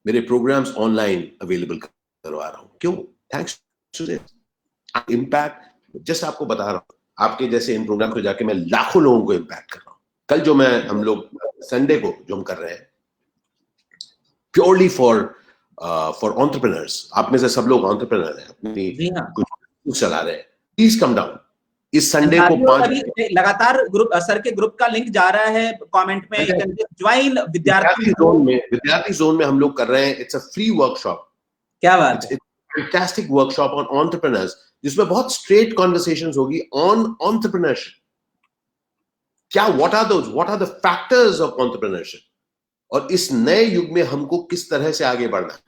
मेरे प्रोग्राम्स ऑनलाइन अवेलेबल करवा रहा हूं. क्यों? Thanks to this impact. Just आपको बता रहा हूं, आपके जैसे इन प्रोग्राम को जाके मैं लाखों लोगों को इम्पैक्ट कर रहा हूं. कल जो हम लोग संडे को जो हम कर रहे हैं, प्योरली फॉर एंटरप्रेन्योर्स. आप में से सब लोग एंटरप्रेन्योर हैं, अपनी कुछ चला रहे हैं. Please come down. इस संडे को 5
लगातार ग्रुप, सर के ग्रुप का लिंक जा रहा है कमेंट में. ज्वाइन विद्यार्थी
जोन में हम लोग कर रहे हैं. It's a free workshop.
क्या बात है.
Fantastic workshop on entrepreneurs. जिसमें बहुत स्ट्रेट कॉन्वर्सेशंस होगी ऑन एंटरप्रेन्योरशिप। क्या what are the factors of entrepreneurship, और इस नए युग में हमको किस तरह से आगे बढ़ना है।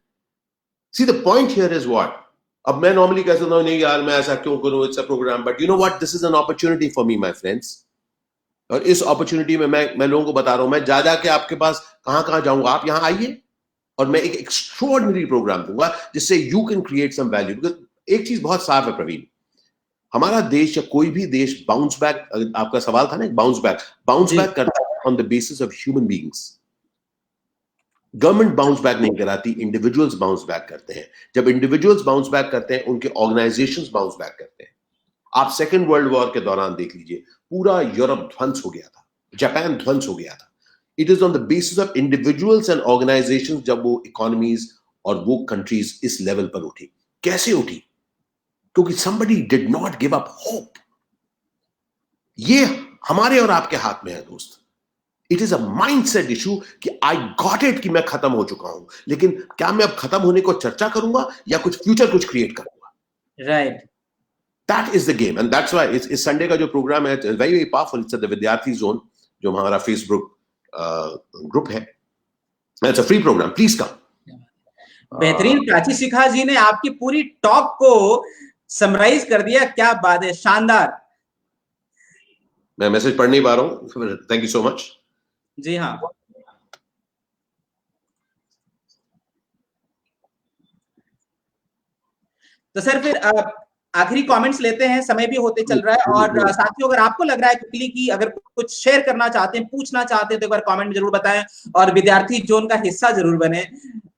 See the point here is what, अब मैं नॉर्मली कह सकता हूं नहीं यार मैं ऐसा क्यों करूं, it's a programme, but you know what, this is an opportunity for me my friends. और इस अपॉर्चुनिटी में मैं लोगों को बता रहा हूं, मैं जा के आपके पास कहां जाऊंगा, आप यहां आइए और मैं एक एक्स्ट्राऑर्डिनरी प्रोग्राम दूंगा जिससे you can create some value. Because एक चीज बहुत साफ है प्रवीण, हमारा देश या कोई भी देश बाउंस बैक, आपका सवाल था ना, बाउंस बैक करता है on the basis of human beings. Government bounce back नहीं कराती, इंडिविजुअल्स बाउंस बैक करते हैं। जब इंडिविजुअल्स बाउंस बैक करते हैं, उनके ऑर्गेनाइजेशंस बाउंस बैक करते हैं। आप सेकेंड वर्ल्ड वॉर के दौरान देख लीजिए, पूरा यूरोप ध्वंस हो गया था, जापान ध्वंस हो गया था। It is on the basis of individuals and organisations जब वो इकोनॉमीज और वो कंट्रीज इस लेवल पर उठी। कैसे उठी? क्योंकि somebody did not give up hope। ये हमारे और आपके हाथ में है दोस्त। It is a mindset issue कि आई गॉट इट, कि मैं खत्म हो चुका हूं, लेकिन क्या मैं अब खत्म होने को चर्चा करूंगा या कुछ फ्यूचर कुछ क्रिएट करूंगा?
Right,
that is the game, and that's why इस संडे का जो प्रोग्राम है very very powerful. It's the Vidyarthi zone, जो हमारा फेसबुक ग्रुप है। It's a free programme, please come.
बेहतरीन। प्राची शिखा जी ने आपकी पूरी टॉक को समराइज कर दिया, क्या बात है, शानदार।
मैं मैसेज पढ़ नहीं पा रहा हूं, थैंक यू सो मच।
जी हाँ, तो सर फिर आखिरी कमेंट्स लेते हैं, समय भी होते चल रहा है। और साथियों, अगर आपको लग रहा है क्विकली कि अगर कुछ शेयर करना चाहते हैं, पूछना चाहते हैं, तो एक बार कमेंट में जरूर बताएं और विद्यार्थी जोन का हिस्सा जरूर बने।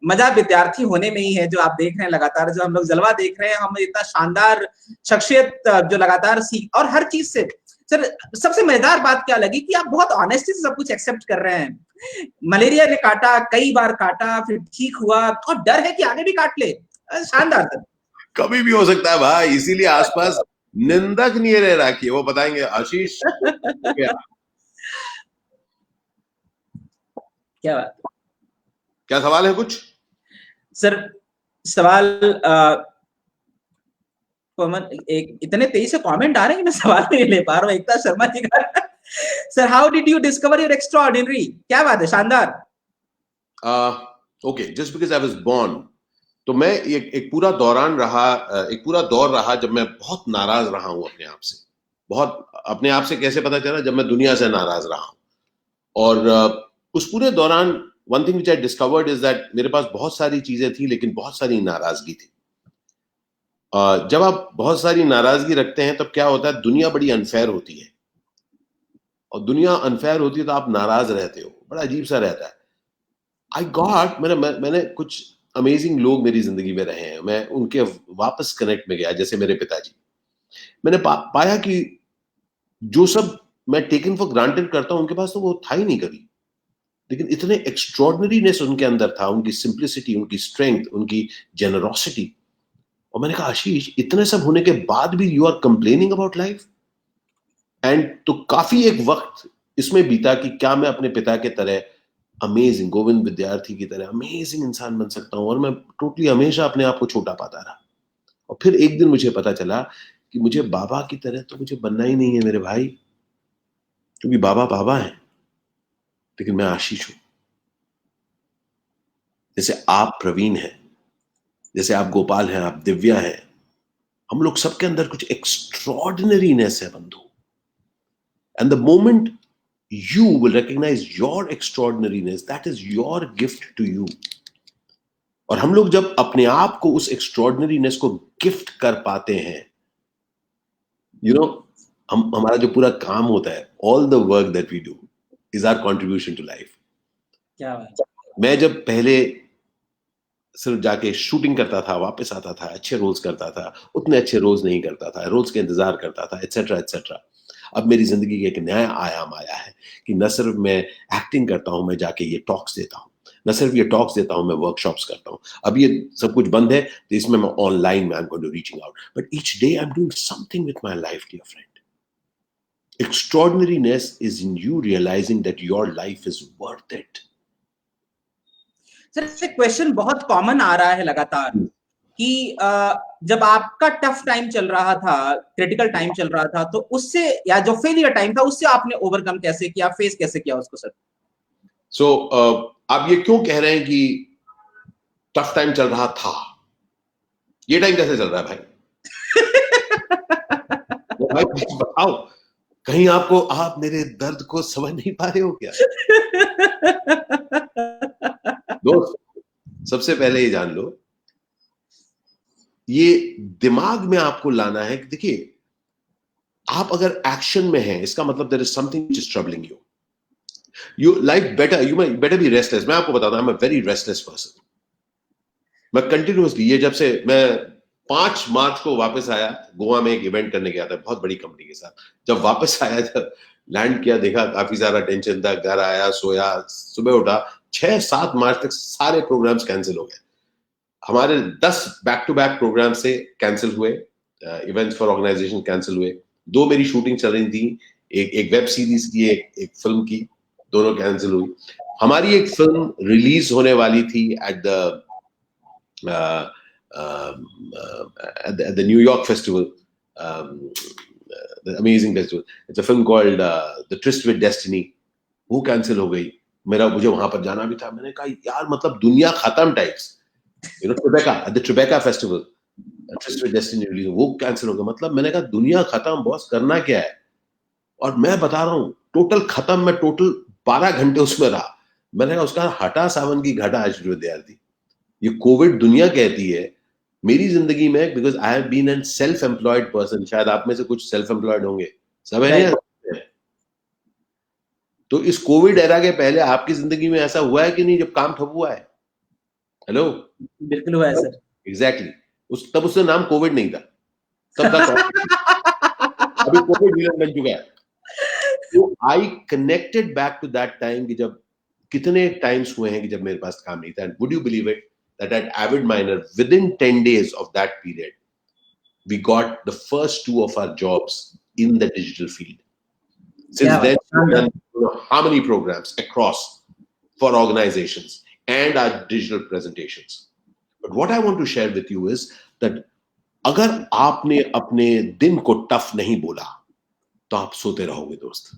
मजा विद्यार्थी होने में ही है, जो आप देख रहे हैं लगातार, जो हम लोग जलवा देख रहे हैं, हम इतना शानदार शख्सियत जो लगातार सीख, और हर चीज से सर सबसे मजेदार बात क्या लगी कि आप बहुत ऑनेस्टी से सब कुछ एक्सेप्ट कर रहे हैं। मलेरिया ने काटा, कई बार काटा, फिर ठीक हुआ, और डर है कि आगे भी काट ले। शानदार सर।
कभी भी हो सकता है भाई, इसीलिए आसपास निंदक नहीं रह रखी है, वो बताएंगे आशीष क्या
क्या बात,
क्या सवाल है कुछ?
सर सवाल एक इतने तेजी से कमेंट आ रहे हैं कि मैं सवाल नहीं ले पा रहा हूँ। एकता शर्मा जी का sir, how did you discover your extraordinary? क्या बात है, शानदार।
Okay, just because I was born, तो मैं एक पूरा दौर रहा जब मैं बहुत नाराज रहा हूं अपने आप से। बहुत अपने आप से कैसे पता चला? जब मैं दुनिया से नाराज रहा हूं। और उस पूरे दौरान one thing which I discovered is that मेरे पास बहुत सारी चीजें थी, लेकिन बहुत सारी नाराजगी थी। जब आप बहुत सारी नाराजगी रखते हैं तब क्या होता है, दुनिया बड़ी अनफेयर होती है, और दुनिया अनफेयर होती है तो आप नाराज रहते हो, बड़ा अजीब सा रहता है। आई गॉट मैंने कुछ अमेजिंग लोग मेरी जिंदगी में रहे हैं, मैं उनके वापस कनेक्ट में गया, जैसे मेरे पिताजी। मैंने पाया कि जो सब मैं टेकन फॉर ग्रांटेड करता हूं उनके पास तो वो था ही नहीं कभी, लेकिन इतने एक्स्ट्रॉर्डनरीनेस उनके अंदर था, उनकी सिंप्लिसिटी, उनकी स्ट्रेंथ, उनकी जेनरोसिटी। और मैंने कहा आशीष, इतने सब होने के बाद भी you are complaining about life. And तो काफी एक वक्त इसमें बीता कि क्या मैं अपने पिता के तरह अमेजिंग, गोविंद विद्यार्थी की तरह अमेजिंग इंसान बन सकता हूं। और मैं टोटली हमेशा अपने आप को छोटा पाता रहा। और फिर एक दिन मुझे पता चला कि मुझे बाबा की तरह तो मुझे बनना ही नहीं है मेरे भाई, क्योंकि बाबा बाबा है, लेकिन मैं आशीष हूं। जैसे आप प्रवीण हैं, जैसे आप गोपाल हैं, आप दिव्या हैं, हम लोग सबके अंदर कुछ एक्स्ट्रॉर्डिनरीनेस है बंधु। And the moment you will recognize your extraordinariness, that is your gift to you। और हम लोग जब अपने आप को उस एक्स्ट्रॉर्डिनरीनेस को गिफ्ट कर पाते हैं, यू नो, हमारा जो पूरा काम होता है, all the work that we do is our contribution to life.
क्या बात।
मैं जब पहले सिर्फ जाके शूटिंग करता था, वापस आता था, अच्छे रोल्स करता था, उतने अच्छे रोल्स नहीं करता था, रोल्स के इंतजार करता था, एटसेट्रा एटसेट्रा। अब मेरी जिंदगी का एक नया आयाम आया है कि न सिर्फ मैं एक्टिंग करता हूं, मैं जाके ये टॉक्स देता हूं, न सिर्फ ये टॉक्स देता हूं, मैं वर्कशॉप्स करता हूं। अब ये सब कुछ बंद है, तो इसमें मैं ऑनलाइन में I am going to reaching out, but each day I am doing something with my life, dear friend. Extraordinariness is in you realising that your life is worth it.
Sir, question बहुत common आ रहा है लगातार कि जब आपका tough time चल रहा था, क्रिटिकल टाइम चल रहा था, तो उससे, या जो फेलियर टाइम था, उससे आपने ओवरकम कैसे किया, फेस कैसे किया उसको सर?
सो आप ये क्यों कह रहे हैं कि टफ टाइम चल रहा था? ये टाइम कैसे चल रहा है भाई? भाई बताओ, कहीं आपको, आप मेरे दर्द को समझ नहीं पा रहे हो क्या? दोस्त, सबसे पहले ये जान लो, ये दिमाग में आपको लाना है कि देखिए, आप अगर एक्शन में हैं, इसका मतलब there is something which is troubling you. You like better, you better be restless. मैं आपको बताता हूं, I am a very restless person. मैं कंटिन्यूअसली, ये जब से मैं 5 मार्च को वापस आया, गोवा में एक इवेंट करने गया था बहुत बड़ी कंपनी के साथ। जब वापस आया, जब लैंड किया, देखा काफी सारा टेंशन था, घर आया, सोया, सुबह उठा, 6-7 मार्च तक सारे प्रोग्राम्स कैंसिल हो गए। हमारे 10 बैक टू बैक प्रोग्राम से कैंसिल हुए, इवेंट्स फॉर ऑर्गेनाइजेशन कैंसिल हुए। 2 मेरी शूटिंग चल रही थी, एक वेब सीरीज की, एक फिल्म की, दोनों कैंसिल हुई। हमारी एक फिल्म रिलीज होने वाली थी at the at the New York Festival, the amazing festival. It's a film called The Tryst with Destiny. वो कैंसिल हो गई। मुझे वहां पर जाना भी था। मैंने कहा यार, मतलब दुनिया खत्म types. Tribeca, at the Tribeca Festival, Tryst with Destiny release, वो कैंसिल हो गया। मतलब मैंने कहा दुनिया खत्म बॉस, करना क्या है? और मैं बता रहा हूँ, टोटल खत्म। मैं टोटल 12 घंटे उसमें रहा। मैंने कहा उसका हटा सावन की घटा आज विद्यार्थी थी। ये कोविड दुनिया कहती है मेरी जिंदगी में, because I have been an self employed person. शायद आप में से कुछ सेल्फ एम्प्लॉयड होंगे, सब है
Right.
ना? तो इस कोविड एरा के पहले आपकी जिंदगी में ऐसा हुआ है कि नहीं, जब काम ठप हुआ है? हेलो?
बिल्कुल हुआ है सर।
एग्जैक्टली। तब उसका नाम कोविड नहीं था, तब था अभी कोविड विलन बन चुका है। तो I connected back to that time कि जब, कितने टाइम्स हुए हैं कि जब मेरे पास काम नहीं था। And would you believe it that at Avid Miner, within 10 days of that period, we got the first 2 of our jobs in the digital field. Since then, we've done how many programs across for organizations and our digital presentations. But what I want to share with you is that अगर आपने अपने दिन को tough नहीं बोला, तो आप सोते रहोगे दोस्त।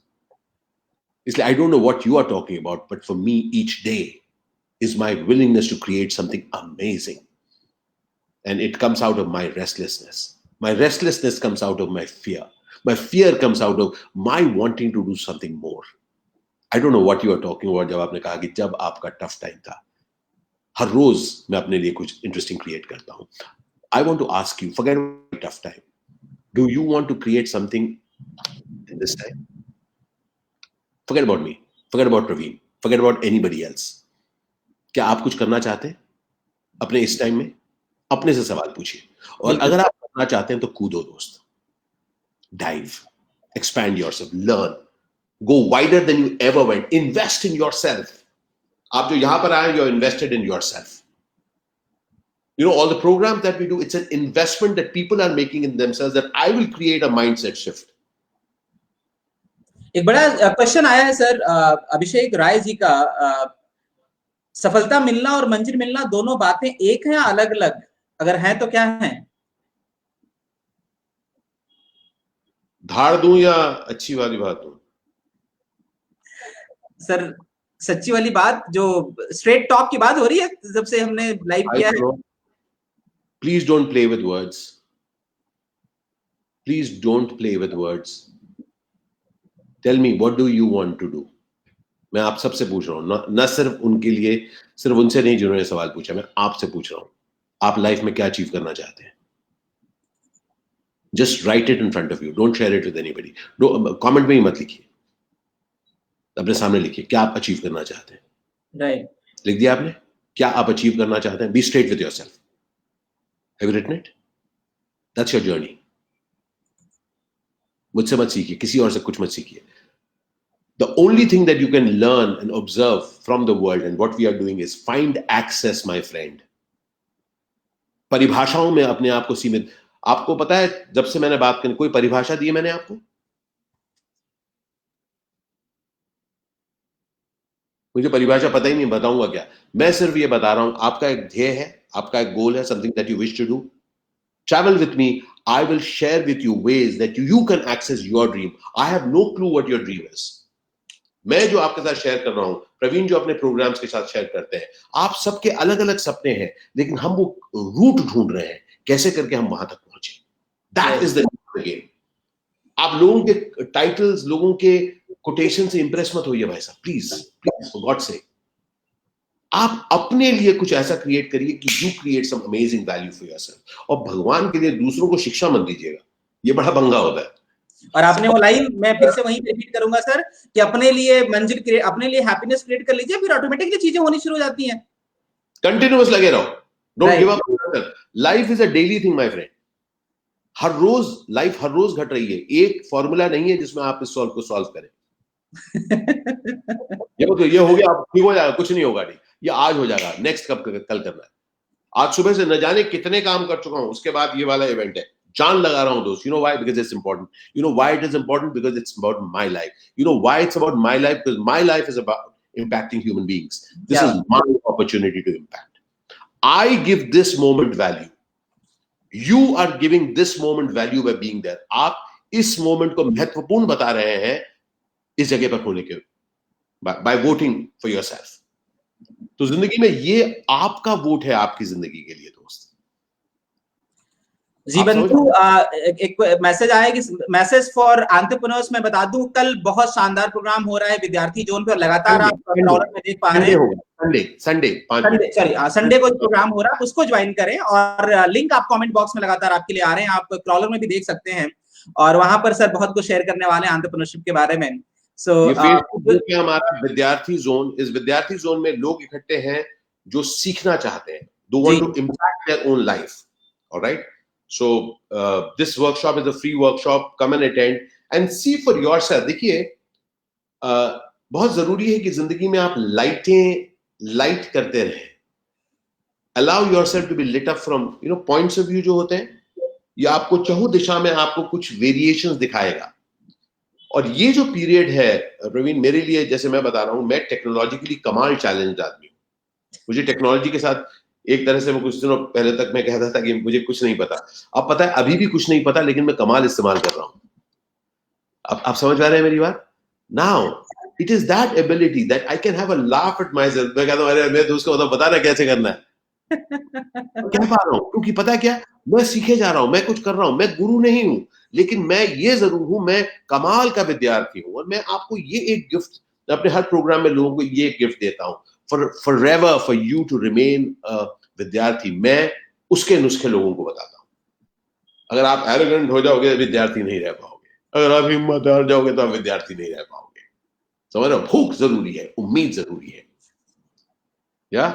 इसलिए I don't know what you are talking about, but for me, each day is my willingness to create something amazing. And it comes out of my restlessness. My restlessness comes out of my fear. My fear comes out of my wanting to do something more. I don't know what you are talking about जब आपने कहा कि जब आपका tough time था। हर रोज मैं अपने लिए कुछ इंटरेस्टिंग क्रिएट करता हूं। I want to ask you, forget about tough time. Do you want to create something in this time? Forget about me. Forget about Praveen. Forget about anybody else. क्या आप कुछ करना चाहते हैं अपने इस टाइम में? अपने से सवाल पूछिए। और अगर आप करना चाहते हैं तो कूदो दोस्त। Dive, expand yourself, learn, go wider than you ever went, invest in yourself. आप जो यहां पर आए, you're invested in yourself. You know, all the programs that we do, it's an investment that people are making in themselves, that I will create a mindset shift.
एक बड़ा question आया है sir अभिषेक राय जी का, सफलता मिलना और मंजिल मिलना दोनों बातें एक हैं या अलग अलग? अगर हैं तो क्या हैं?
धाड़ दूं या अच्छी वाली बात दूं?
सर सच्ची वाली बात, जो स्ट्रेट टॉक की बात हो रही है जब से हमने लाइव किया है।
Please don't play with words. Please don't play with words. Tell me, what do you want to do? मैं आप सबसे पूछ रहा हूं, न सिर्फ उनके लिए, सिर्फ उनसे नहीं जिन्होंने सवाल पूछा, मैं आपसे पूछ रहा हूं, आप लाइफ में क्या अचीव करना चाहते हैं? Just right it in front of you, don't share it with anybody. Comment में ही मत लिखिए, अपने सामने लिखिए क्या आप अचीव करना चाहते हैं।
राइट,
लिख दिया आपने? क्या आप अचीव करना चाहते हैं? Be straight with yourself. Have you written it? That's your journey. मुझसे मत सीखिए, किसी और से कुछ मत सीखिए। The only thing that you can learn and observe from the world, and what we are doing, is find access, my friend. परिभाषाओं में अपने आप को सीमित। आपको पता है, जब से मैंने बात की, कोई परिभाषा दी है मैंने आपको? मुझे परिभाषा पता ही नहीं, बताऊंगा क्या? मैं सिर्फ ये बता रहा हूं, आपका एक ध्येय है, आपका एक गोल है, something that you wish to do, travel with me. I will share with you ways that you can access your dream. I have no clue what your dream is. मैं जो आपके साथ शेयर कर रहा हूं, प्रवीण जो अपने प्रोग्राम्स के साथ शेयर करते हैं, आप सबके अलग अलग सपने हैं, लेकिन हम वो रूट ढूंढ रहे हैं कैसे करके हम वहां तक पहुंचे. That is the game. आप लोगों के टाइटल्स, लोगों के कोटेशन से इंप्रेस मत होइए भाई साहब, प्लीज प्लीज फॉर गॉड से. आप अपने लिए कुछ ऐसा क्रिएट करिए कि you create some amazing value for yourself. और भगवान के लिए दूसरों को शिक्षा मत दीजिएगा, ये बड़ा पंगा होता है.
और आपने वो लाइन मैं फिर से वहीं रिपीट करूंगा सर, कि अपने लिए मंजिल क्रिएट, अपने लिए हैप्पीनेस क्रिएट कर लीजिए, फिर ऑटोमेटिकली चीजें होनी शुरू हो जाती हैं.
कंटिन्यूअस लगे रहो, don't give up. Life is a daily thing my friend. हर रोज लाइफ हर रोज घट रही है. एक फॉर्मूला नहीं है जिसमें आप इस सॉल्व को सॉल्व करें. ये हो गया, आप ठीक हो जाएगा, कुछ नहीं होगा. नहीं, ये आज हो जाएगा, नेक्स्ट कब कल करना है. आज सुबह से न जाने कितने काम कर चुका हूं, उसके बाद ये वाला इवेंट है, जान लगा रहा हूं दोस्त. You know why? Because it's important. You know why it is important? Because it's about my life. You know why it's about my life? Because my life is about impacting human beings. This is my opportunity to impact. I give this moment value. You are giving this moment value by being there. आप इस moment को महत्वपूर्ण बता रहे हैं इस जगह पर होने के, by voting for yourself. तो जिंदगी में ये आपका वोट है आपकी जिंदगी के लिए दोस्त.
जी बंधु, एक मैसेज आया कि मैसेज फॉर एंटरप्रेन्योर्स. मैं बता दूं, कल बहुत शानदार प्रोग्राम हो रहा है विद्यार्थी जोन पे, और लगातार आप ट्रॉलर में देख पा रहे हैं. संडे को प्रोग्राम हो रहा है, उसको ज्वाइन करें. और लिंक आप कमेंट बॉक्स में लगातार आपके लिए आ रहे हैं, आप ट्रॉलर में भी देख सकते हैं. और वहां पर सर बहुत कुछ शेयर करने वाले हैं एंटरप्रेन्योरशिप के बारे में.
हमारा विद्यार्थी जोन, इस विद्यार्थी जोन में लोग इकट्ठे हैं जो सीखना चाहते हैं, दो want to impact their own life. Alright, so this workshop is a free workshop. Come and attend and see for yourself. देखिए, बहुत जरूरी है कि जिंदगी में आप लाइट करते रहें. Allow yourself to be lit up from points of view जो होते हैं. ये आपको चहुं दिशा में आपको कुछ वेरिएशंस दिखाएगा. और ये जो पीरियड है प्रवीण, मेरे लिए, जैसे मैं बता रहा हूं, मैं टेक्नोलॉजिकली कमाल चैलेंज आदमी हूं. मुझे टेक्नोलॉजी के साथ एक तरह से, मैं कुछ दिनों पहले तक मैं कहता था कि मुझे कुछ नहीं पता. अब पता है, अभी भी कुछ नहीं पता, लेकिन मैं कमाल इस्तेमाल कर रहा हूं. आप समझ पा रहे हैं मेरी बात? Now it is that ability that I can have a laugh at my self. मैं कहता हूं, अरे मेरे दोस्त को बता रहा कैसे करना है. कह पा रहा हूं क्योंकि पता है क्या, मैं सीखे जा रहा हूं, मैं कुछ कर रहा हूं. मैं गुरु नहीं हूं, लेकिन मैं ये जरूर हूं, मैं कमाल का विद्यार्थी हूं. और मैं आपको ये एक गिफ्ट अपने हर प्रोग्राम में लोगों को ये गिफ्ट देता हूं, forever for you to remain विद्यार्थी. मैं उसके नुस्खे लोगों को बताता हूं. अगर आप एरोगेंट हो जाओगे विद्यार्थी नहीं रह पाओगे. अगर आप हिम्मत हार जाओगे तो आप विद्यार्थी नहीं रह पाओगे. समझ रहे हो? भूख जरूरी है, उम्मीद जरूरी है. या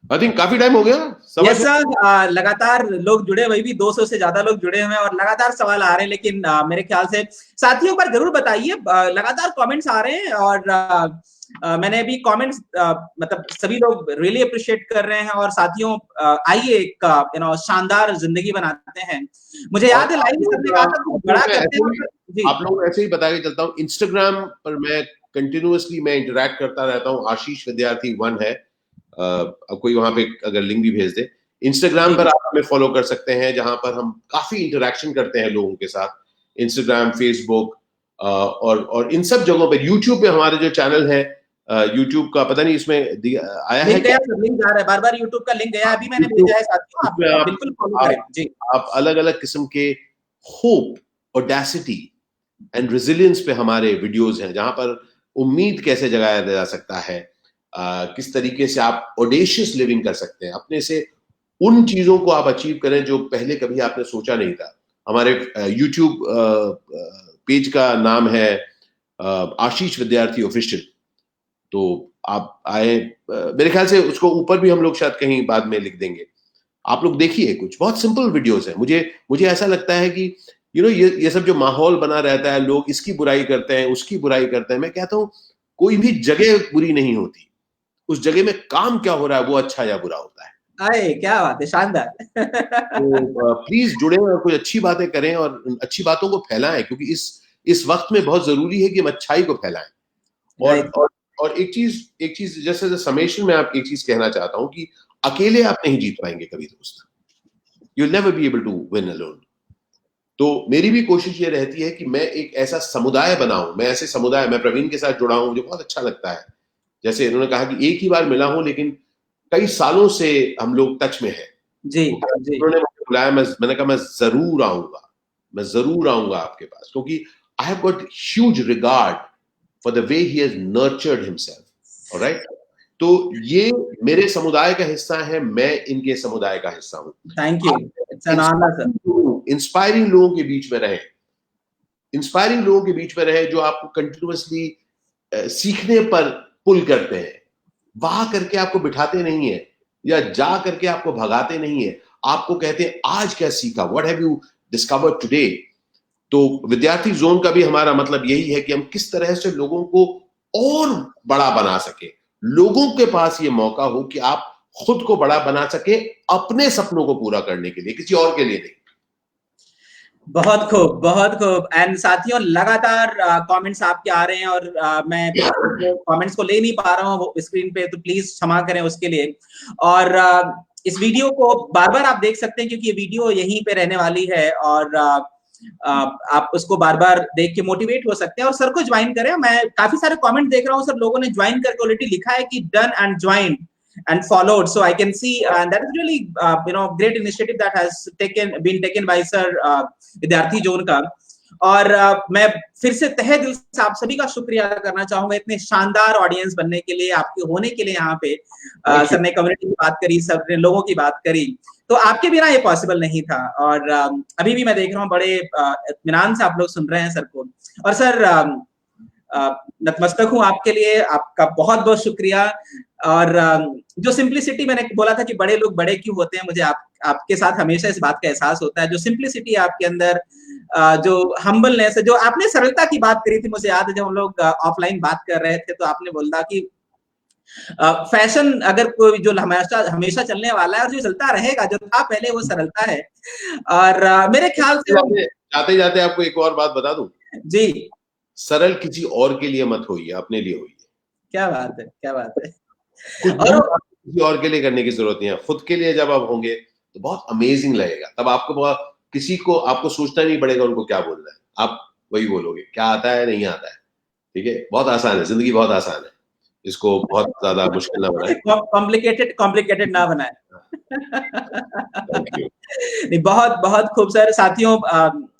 आई थिंक काफी टाइम हो गया.
yes, सर, लगातार लोग जुड़े, वही भी 200 से ज्यादा लोग जुड़े हुए हैं और लगातार सवाल आ रहे हैं. लेकिन मेरे ख्याल से साथियों पर जरूर बताइए, लगातार कमेंट्स आ रहे हैं. और मैंने अभी कमेंट्स, मतलब सभी लोग रियली अप्रिशिएट कर रहे हैं. और साथियों, आइए एक शानदार जिंदगी बनाते हैं. मुझे याद है लाइव में सबने कहा था बड़ा करते हैं.
आप लोग ऐसे ही बता के चलता हूँ, इंस्टाग्राम पर मैं कंटिन्यूअसली मैं इंटरैक्ट करता रहता हूँ. आशीष विद्यार्थी 1 है. अब कोई वहां पे अगर लिंक भी भेज दे, इंस्टाग्राम पर आप हमें फॉलो कर सकते हैं, जहां पर हम काफी इंटरेक्शन करते हैं लोगों के साथ. इंस्टाग्राम, फेसबुक और इन सब जगहों पे. यूट्यूब पे हमारे जो चैनल है, यूट्यूब का पता नहीं इसमें आया है क्या?
लिंक जा रहा है, बार-बार यूट्यूब का लिंक गया, अभी मैंने भेजा है साथियों, आप बिल्कुल फॉलो करें. जी,
आप अलग-अलग किस्म के होप, ऑडेसिटी एंड रेजिलियंस पे हमारे वीडियोस हैं, जहां पर उम्मीद कैसे जगाया जा सकता है, किस तरीके से आप ऑडेशियस लिविंग कर सकते हैं, अपने से उन चीजों को आप अचीव करें जो पहले कभी आपने सोचा नहीं था. हमारे यूट्यूब पेज का नाम है आशीष विद्यार्थी ऑफिशियल. तो आप आए, मेरे ख्याल से उसको ऊपर भी हम लोग शायद कहीं बाद में लिख देंगे. आप लोग देखिए, कुछ बहुत सिंपल वीडियोस हैं. मुझे ऐसा लगता है कि ये सब जो माहौल बना रहता है, लोग इसकी बुराई करते हैं, उसकी बुराई करते हैं. मैं कहता हूं कोई भी जगह बुरी नहीं होती, उस जगह में काम क्या हो रहा है वो अच्छा या बुरा होता है.
अरे क्या बात है, शानदार.
तो प्लीज जुड़े और कोई अच्छी बातें करें और अच्छी बातों को फैलाएं, क्योंकि इस वक्त में बहुत जरूरी है कि हम अच्छाई को फैलाएं. और एक चीज जैसे समेशन में आप एक चीज कहना चाहता हूं कि अकेले आप नहीं जीत पाएंगे कभी दोस्त, you will never be able to win alone. तो मेरी भी कोशिश ये रहती है कि मैं एक ऐसा समुदाय बनाऊं, मैं ऐसे समुदाय, मैं प्रवीण के साथ जुड़ा हूं, मुझे बहुत अच्छा लगता है। जैसे इन्होंने कहा कि एक ही बार मिला हूं लेकिन कई सालों से हम लोग टच में हैं।
जी जी।
उन्होंने मुझे बुलाया, मैंने कहा मैं जरूर आऊंगा आपके पास, क्योंकि I have got huge regard for the way he has nurtured himself. Alright, तो ये मेरे समुदाय का हिस्सा है, मैं इनके समुदाय का हिस्सा हूं।
Thank you, it's an honour sir.
Inspiring लोगों के बीच में रहे, इंस्पायरिंग लोगों के बीच में रहे जो आपको कंटिन्यूअसली सीखने पर पुल करते हैं, वहां करके आपको बिठाते नहीं है या जा करके आपको भगाते नहीं है, आपको कहते हैं आज क्या सीखा, what have you discovered today. तो विद्यार्थी जोन का भी हमारा मतलब यही है कि हम किस तरह से लोगों को और बड़ा बना सके, लोगों के पास ये मौका हो कि आप खुद को बड़ा बना सके अपने सपनों को पूरा करने के लिए, किसी और के लिए नहीं।
बहुत खूब, बहुत खूब। एंड साथियों, लगातार कमेंट्स आपके आ रहे हैं और मैं कमेंट्स को ले नहीं पा रहा हूँ स्क्रीन पे, तो प्लीज क्षमा करें उसके लिए। और इस वीडियो को बार बार आप देख सकते हैं क्योंकि ये वीडियो यहीं पे रहने वाली है और आप उसको बार बार देख के मोटिवेट हो सकते हैं और सर को ज्वाइन करें। मैं काफी सारे कमेंट देख रहा हूँ सर, लोगों ने ज्वाइन करके ऑलरेडी लिखा है कि done and join and followed, so I can see and that is really great initiative that has been taken by sir विद्यार्थी जोन का। और मैं फिर से तहे दिल से आप सभी का शुक्रिया अदा करना चाहूंगा इतने शानदार ऑडियंस बनने के लिए, आपके होने के लिए। यहाँ पे सर ने कम्युनिटी की बात करी, सर ने लोगों की बात करी, तो आपके बिना ये पॉसिबल नहीं था। और अभी भी मैं देख रहा हूँ बड़े इत्मीनान से आप लोग सुन रहे हैं सर को। और सर नतमस्तक हूँ आपके लिए, आपका बहुत बहुत शुक्रिया। और जो सिंप्लिसिटी मैंने बोला था कि बड़े लोग बड़े क्यों होते हैं, मुझे आपके साथ हमेशा इस बात का एहसास होता है। जो सिंप्लिसिटी आपके अंदर, जो हम्बलनेस है, जो आपने सरलता की बात करी थी, मुझे याद है जब हम लोग ऑफलाइन बात कर रहे थे तो आपने बोला कि फैशन अगर कोई जो हमेशा चलने वाला है और जो चलता रहेगा, जो था पहले वो सरलता है। और मेरे ख्याल से
जाते जाते आपको एक और बात बता दूं
जी,
सरल किसी और के लिए मत होइए, अपने लिए होइए।
क्या बात है, क्या बात है।
कुछ और किसी और के लिए करने की जरूरत नहीं है, खुद के लिए जब आप होंगे तो बहुत अमेजिंग लगेगा। तब आपको किसी को आपको सोचना नहीं पड़ेगा उनको क्या बोलना है, आप वही बोलोगे, क्या आता है नहीं आता है। ठीक है, बहुत आसान है, जिंदगी बहुत आसान है, इसको बहुत ज्यादा मुश्किल ना बनाए,
कॉम्प्लिकेटेड ना बनाए। नहीं, बहुत बहुत खूब सर। साथियों,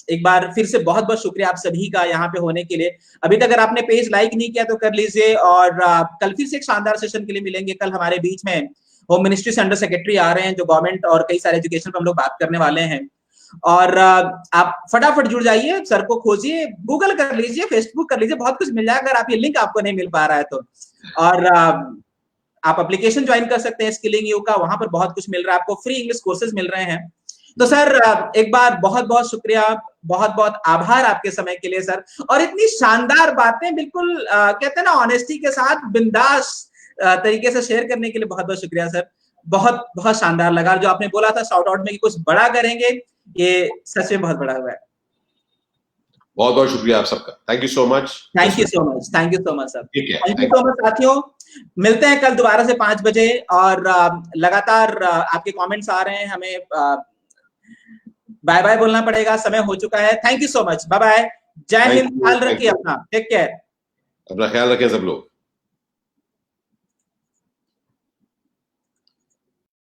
एक बार फिर से बहुत बहुत शुक्रिया आप सभी का यहाँ पे होने के लिए। अभी तक अगर आपने पेज लाइक नहीं किया तो कर लीजिए। और कल फिर से एक शानदार सेशन के लिए मिलेंगे। कल हमारे बीच में होम मिनिस्ट्री से अंडर सेक्रेटरी आ रहे हैं, जो गवर्नमेंट और कई सारे एजुकेशन पर हम लोग बात करने वाले हैं। और आप फटाफट जुड़ जाइए, सर को खोजिए, गूगल कर लीजिए, फेसबुक कर लीजिए, बहुत कुछ मिल जाएगा अगर आप ये लिंक आपको नहीं मिल पा रहा है तो। और आप एप्लीकेशन ज्वाइन कर सकते हैं स्किलिंग यू का, वहां पर बहुत कुछ मिल रहा है आपको, फ्री इंग्लिश कोर्सेज मिल रहे हैं। तो सर एक बार बहुत बहुत शुक्रिया, बहुत बहुत आभार आपके समय के लिए सर। और इतनी शानदार बातें बिल्कुल कहते हैं ना ऑनेस्टी के साथ बिंदास तरीके से शेयर करने के लिए बहुत बहुत शुक्रिया सर। बहुत बहुत शानदार लगा। जो आपने बोला था शॉर्ट आउट में कि कुछ बड़ा करेंगे, ये सच में बहुत बड़ा हुआ है।
बहुत बहुत शुक्रिया आप सबका, thank you so much.
Thank you so much, thank you so much sir,
thank
you so much. साथियों, मिलते हैं कल दोबारा से 5 बजे। और लगातार आपके कमेंट्स आ रहे हैं, हमें बाय बाय बोलना पड़ेगा, समय हो चुका है। Thank you so much, bye bye, Jai Hind, ख्याल रखिए अपना, टेक केयर,
अपना ख्याल रखें सब लोग।